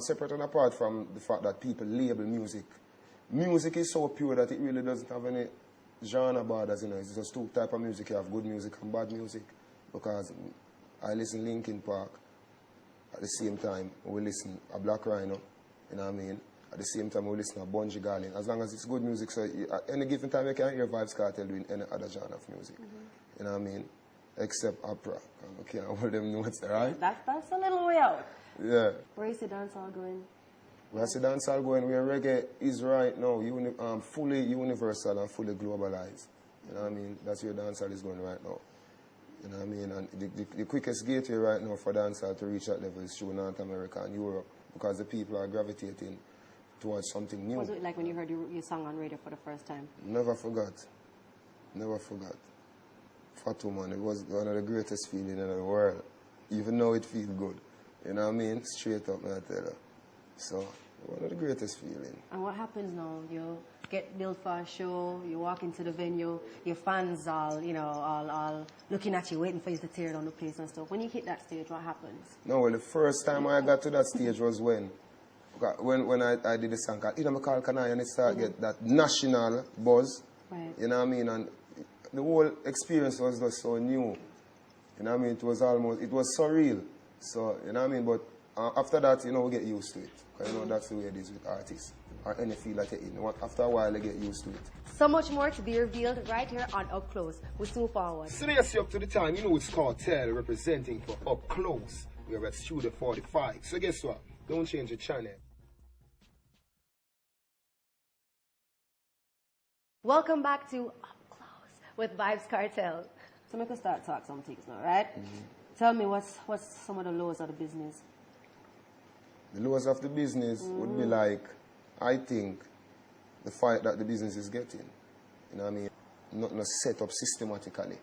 Speaker 10: separate and apart from the fact that people label music. Music is so pure that it really doesn't have any genre borders, you know. It's just 2 types of music. You have good music and bad music. Because I listen Linkin Park at the same time we listen a Black Rhino, you know what I mean? At the same time we listen to Bungie Garlin. As long as it's good music, so at any given time you can hear VYBZ Cartel doing any other genre of music. You know what I mean? Except opera. I can't hold them notes, right?
Speaker 13: That's a little way out.
Speaker 10: Yeah.
Speaker 13: Where is the dancehall going?
Speaker 10: Where is the dancehall going? Where reggae is right now fully universal and fully globalized. You know what I mean? That's where dancehall is going right now. You know what I mean? And the quickest gateway right now for dancehall to reach that level is through North America and Europe, because the people are gravitating towards something new.
Speaker 13: What was it like when you heard your song on radio for the first time?
Speaker 10: Never forgot. Never forgot. Fatu, man, it was one of the greatest feelings in the world. Even though it feels good. You know what I mean? Straight up, I tell you. So, one of the greatest feelings.
Speaker 13: And what happens now? You get billed for a show, you walk into the venue, your fans all, you know, all looking at you, waiting for you to tear down the place and stuff. When you hit that stage, what happens?
Speaker 10: No, well, the first time I got to that stage was when I did the song called Ida McCall Kanai, and it started get that national buzz. Right. You know what I mean? And the whole experience was just so new. You know what I mean? It was surreal. So, you know what I mean? But after that, you know, we get used to it. Because, you know, that's the way it is with artists. Or any field that you're in. After a while, they get used to it.
Speaker 13: So much more to be revealed right here on Up Close with Sue Forward.
Speaker 14: Seriously, up to the time, you know it's Cartel representing for Up Close. We're at Studio 45. So guess what? Don't change the channel.
Speaker 13: Welcome back to Up Close with VYBZ Cartel. So make us start talk some things now, right? Tell me what's some of the lows of the business?
Speaker 10: The lows of the business would be like, I think, the fight that the business is getting. You know what I mean? Not set up systematically.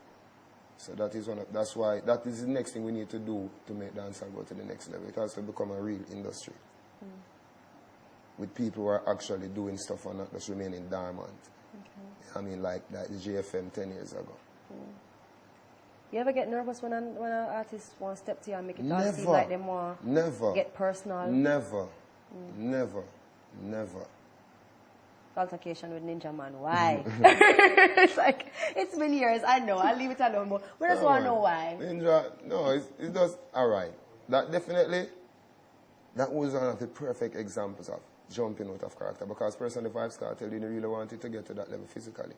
Speaker 10: So that is that is the next thing we need to do to make dancehall go to the next level. It has to become a real industry. With people who are actually doing stuff and not just remaining dormant. I mean, like the JFM 10 years ago.
Speaker 13: You ever get nervous when an artist wants to step to you and make it all seem like they more
Speaker 10: Never.
Speaker 13: Get personal?
Speaker 10: Never. Never. Never.
Speaker 13: altercation with Ninja Man. Why? It's like, it's been years, I know, I'll leave it alone, but we just want to know why.
Speaker 10: Ninja, no, it's just, alright. That definitely, that was one of the perfect examples of jumping out of character, because personally, Vybz Cartel didn't really want it to get to that level physically.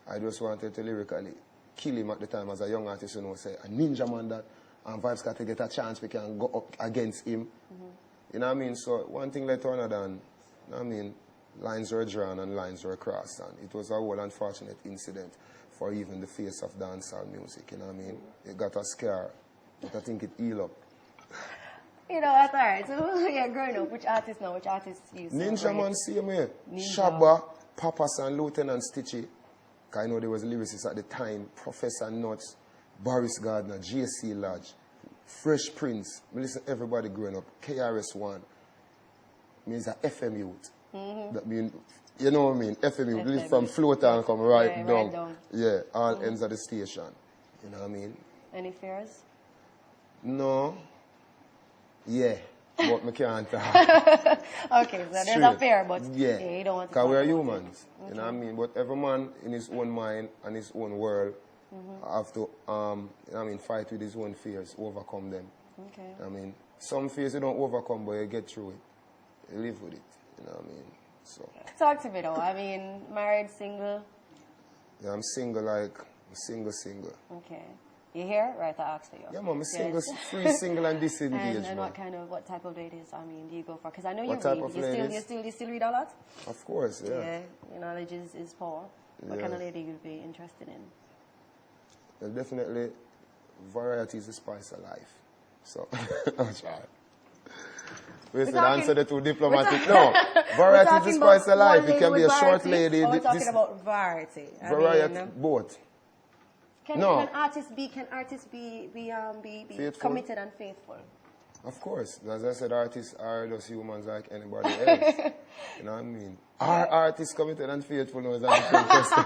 Speaker 10: I just wanted to lyrically kill him at the time as a young artist, you know, say, a Ninja Man that, and Vybz Cartel get a chance, we can go up against him. You know what I mean? So one thing led to another, and, you know what I mean, lines were drawn and lines were crossed, and it was a whole unfortunate incident for even the face of dancehall music, you know what I mean? It got a scare, but I think it healed up.
Speaker 13: You know, that's alright. So, yeah, growing up, which artists now, which artists you see?
Speaker 10: Ninja Man, see me. Shabba, Papas and Lieutenant Stitchy. I know there was lyricists at the time, Professor Nuts, Boris Gardner, J.C. Lodge, Fresh Prince. I listen to everybody growing up. KRS-One means a FM youth. That mean, you know what I mean? FM youth. Live from float and come right down. Yeah, all ends of the station. You know what I mean?
Speaker 13: Any fears?
Speaker 10: No. Yeah, but I can't talk.
Speaker 13: Okay, so there's a fear, but
Speaker 10: yeah,
Speaker 13: you don't want to.
Speaker 10: Because we're humans, you know what I mean? But every man in his own mind and his own world have to, you know what I mean, fight with his own fears, overcome them.
Speaker 13: Okay.
Speaker 10: I mean, some fears you don't overcome, but you get through it. You live with it, you know what I mean? So. Talk
Speaker 13: to me though, I mean, married, single?
Speaker 10: Yeah, I'm single, like, single.
Speaker 13: Okay. You here? Right, I asked for you.
Speaker 10: Yeah, mom, I'm single, free, single, and disengaged.
Speaker 13: And what type of ladies, I mean, do you go for? Because I know
Speaker 10: you read.
Speaker 13: You still read a lot?
Speaker 10: Of course, yeah.
Speaker 13: Yeah, your knowledge is poor. What kind of lady you'd be interested in?
Speaker 10: Well, definitely, variety is the spice of life. So, I'll try. Wait, the answer that too diplomatic. No, variety is the spice of life. It can be a short lady.
Speaker 13: We're talking about variety.
Speaker 10: Variety, both.
Speaker 13: Can artists be committed and faithful?
Speaker 10: Of course. As I said, artists are just humans like anybody else. You know what I mean? Are artists committed and faithful? No, is that the question?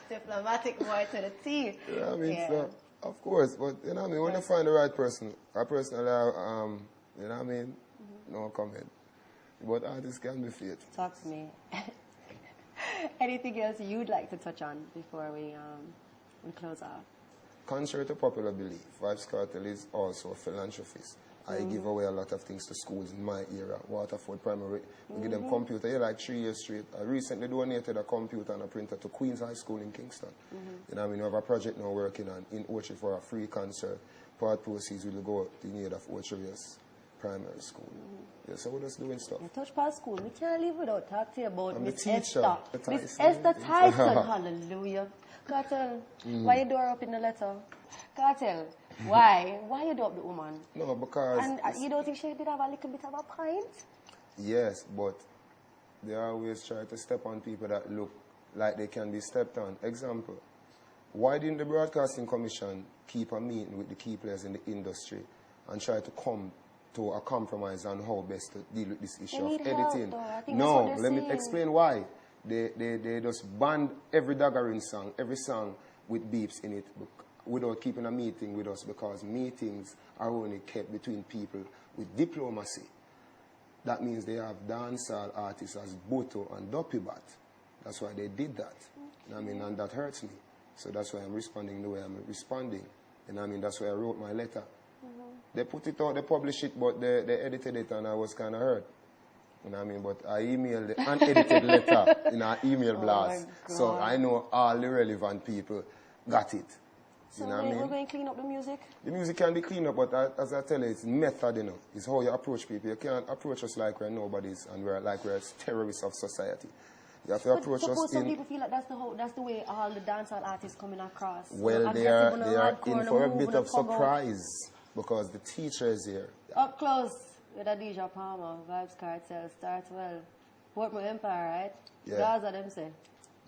Speaker 13: Diplomatic boy to the T.
Speaker 10: You know what I mean? Yeah. So, of course, but you know what I mean? When you find the right person, I personally, you know what I mean? No comment. But artists can be faithful.
Speaker 13: Talk to me. Anything else you'd like to touch on before we close off?
Speaker 10: Contrary to popular belief, Vybz Cartel is also a philanthropist. I give away a lot of things to schools in my era. Waterford Primary, we give them computer. Yeah, like 3 years straight. I recently donated a computer and a printer to Queen's High School in Kingston. You know, I mean, we have a project now working on in Orchard for a free concert. Part proceeds will go to the need of Orchard's Primary School. Yeah, so we're just doing stuff.
Speaker 13: You touch past school. We can't live without talking to you about
Speaker 10: Miss
Speaker 13: Esther. Miss Esther Tyson. Hallelujah. Cartel, why you door up in the letter? Cartel, why? Why you do up the woman?
Speaker 10: No, because...
Speaker 13: And you don't think she did have a little bit of a point?
Speaker 10: Yes, but they always try to step on people that look like they can be stepped on. Example, why didn't the Broadcasting Commission keep a meeting with the key players in the industry and try to come to a compromise on how best to deal with this issue of editing? No, let me explain why. They just banned every daggering song, every song with beeps in it without keeping a meeting with us, because meetings are only kept between people with diplomacy. That means they have dancehall artists as Boto and Dopibat. That's why they did that. I mean, and that hurts me. So that's why I'm responding the way I'm responding. And I mean, that's why I wrote my letter. They put it out, they published it, but they edited it, and I was kind of hurt. You know what I mean? But I emailed the unedited letter in our email blast. So I know all the relevant people got it.
Speaker 13: So
Speaker 10: you know what I mean?
Speaker 13: We're going to clean up the music?
Speaker 10: The music can be cleaned up, but as I tell you, it's method, you know. It's how you approach people. You can't approach us like we're nobodies and we're like we're terrorists of society. You have to approach us
Speaker 13: some people feel like that's the way all the dancehall artists coming across.
Speaker 10: Well, they are in for a bit of surprise because the teacher is here.
Speaker 13: Up close with Adija Palmer, Vybz Cartel, start well. Portmore Empire, right?
Speaker 10: Yeah.
Speaker 13: Gaza, them say.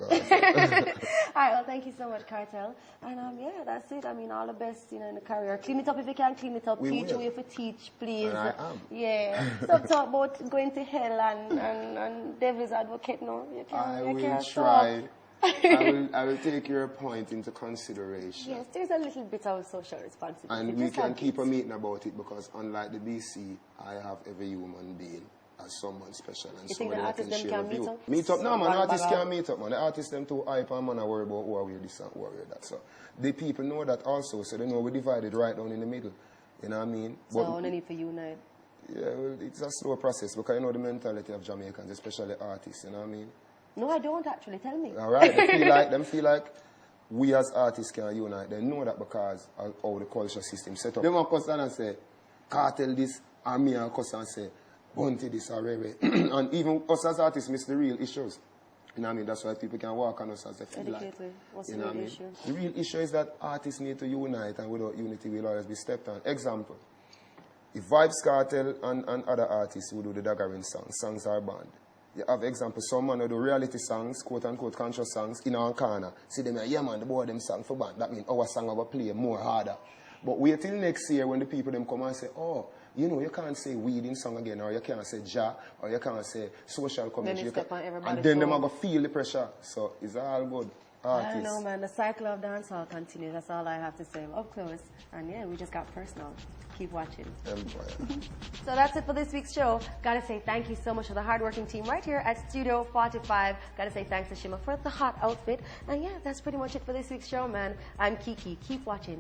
Speaker 13: All right, well, thank you so much, Cartel. And yeah, that's it. I mean, all the best, you know, in the career. Clean it up if you can. Clean it up. Teach away for teach, please.
Speaker 10: And I am.
Speaker 13: Yeah. Stop talk about going to hell and devil's advocate. No, you can't.
Speaker 10: I will try. I will take your point into consideration.
Speaker 13: Yes, there's a little bit of social responsibility.
Speaker 10: And we can keep a meeting about it because unlike the BC, I have every human being as someone special and
Speaker 13: you think the
Speaker 10: somebody that
Speaker 13: artists
Speaker 10: can
Speaker 13: them
Speaker 10: share
Speaker 13: can
Speaker 10: a
Speaker 13: meet
Speaker 10: view.
Speaker 13: up?
Speaker 10: Meet up? No,
Speaker 13: So
Speaker 10: man,
Speaker 13: bad,
Speaker 10: artists
Speaker 13: bad,
Speaker 10: can't meet up, man. The artists them too hype and man, I worry about who are we this and who are we that. So the people know that also, so they know we're divided right down in the middle. You know what I mean?
Speaker 13: So no need for unite.
Speaker 10: Yeah, well, it's a slow process because you know the mentality of Jamaicans, especially artists, you know what I mean?
Speaker 13: No, I don't actually. Tell me.
Speaker 10: All right, them feel like we as artists can unite. They know that because of how the culture system set up. They want to and say, Cartel this, and me and cuss and say, Bunty this or Rere. And even us as artists miss the real issues. You know what I mean? That's why people can walk on us as they feel like.
Speaker 13: What's
Speaker 10: You
Speaker 13: the
Speaker 10: know
Speaker 13: real
Speaker 10: what I mean?
Speaker 13: issue?
Speaker 10: The real issue is that artists need to unite, and without unity we'll always be stepped on. Example, if VYBZ Cartel and other artists who do the daggering songs are banned. You have example, some man who do reality songs, quote-unquote conscious songs, in our corner. See them, yeah man, the boy of them song for band. That means our song will play more harder. But wait till next year when the people them come and say, oh, you know, you can't say weed in song again, or you can't say ja, or you can't say social commentary. And then them are going to feel the pressure. So it's all good. Artists.
Speaker 13: I don't know, man. The cycle of dancehall continues. That's all I have to say. Up close. And yeah, we just got personal. Keep watching. So that's it for this week's show. Gotta say thank you so much to the hardworking team right here at Studio 45. Gotta say thanks to Shima for the hot outfit. And yeah, that's pretty much it for this week's show, man. I'm Kiki. Keep watching.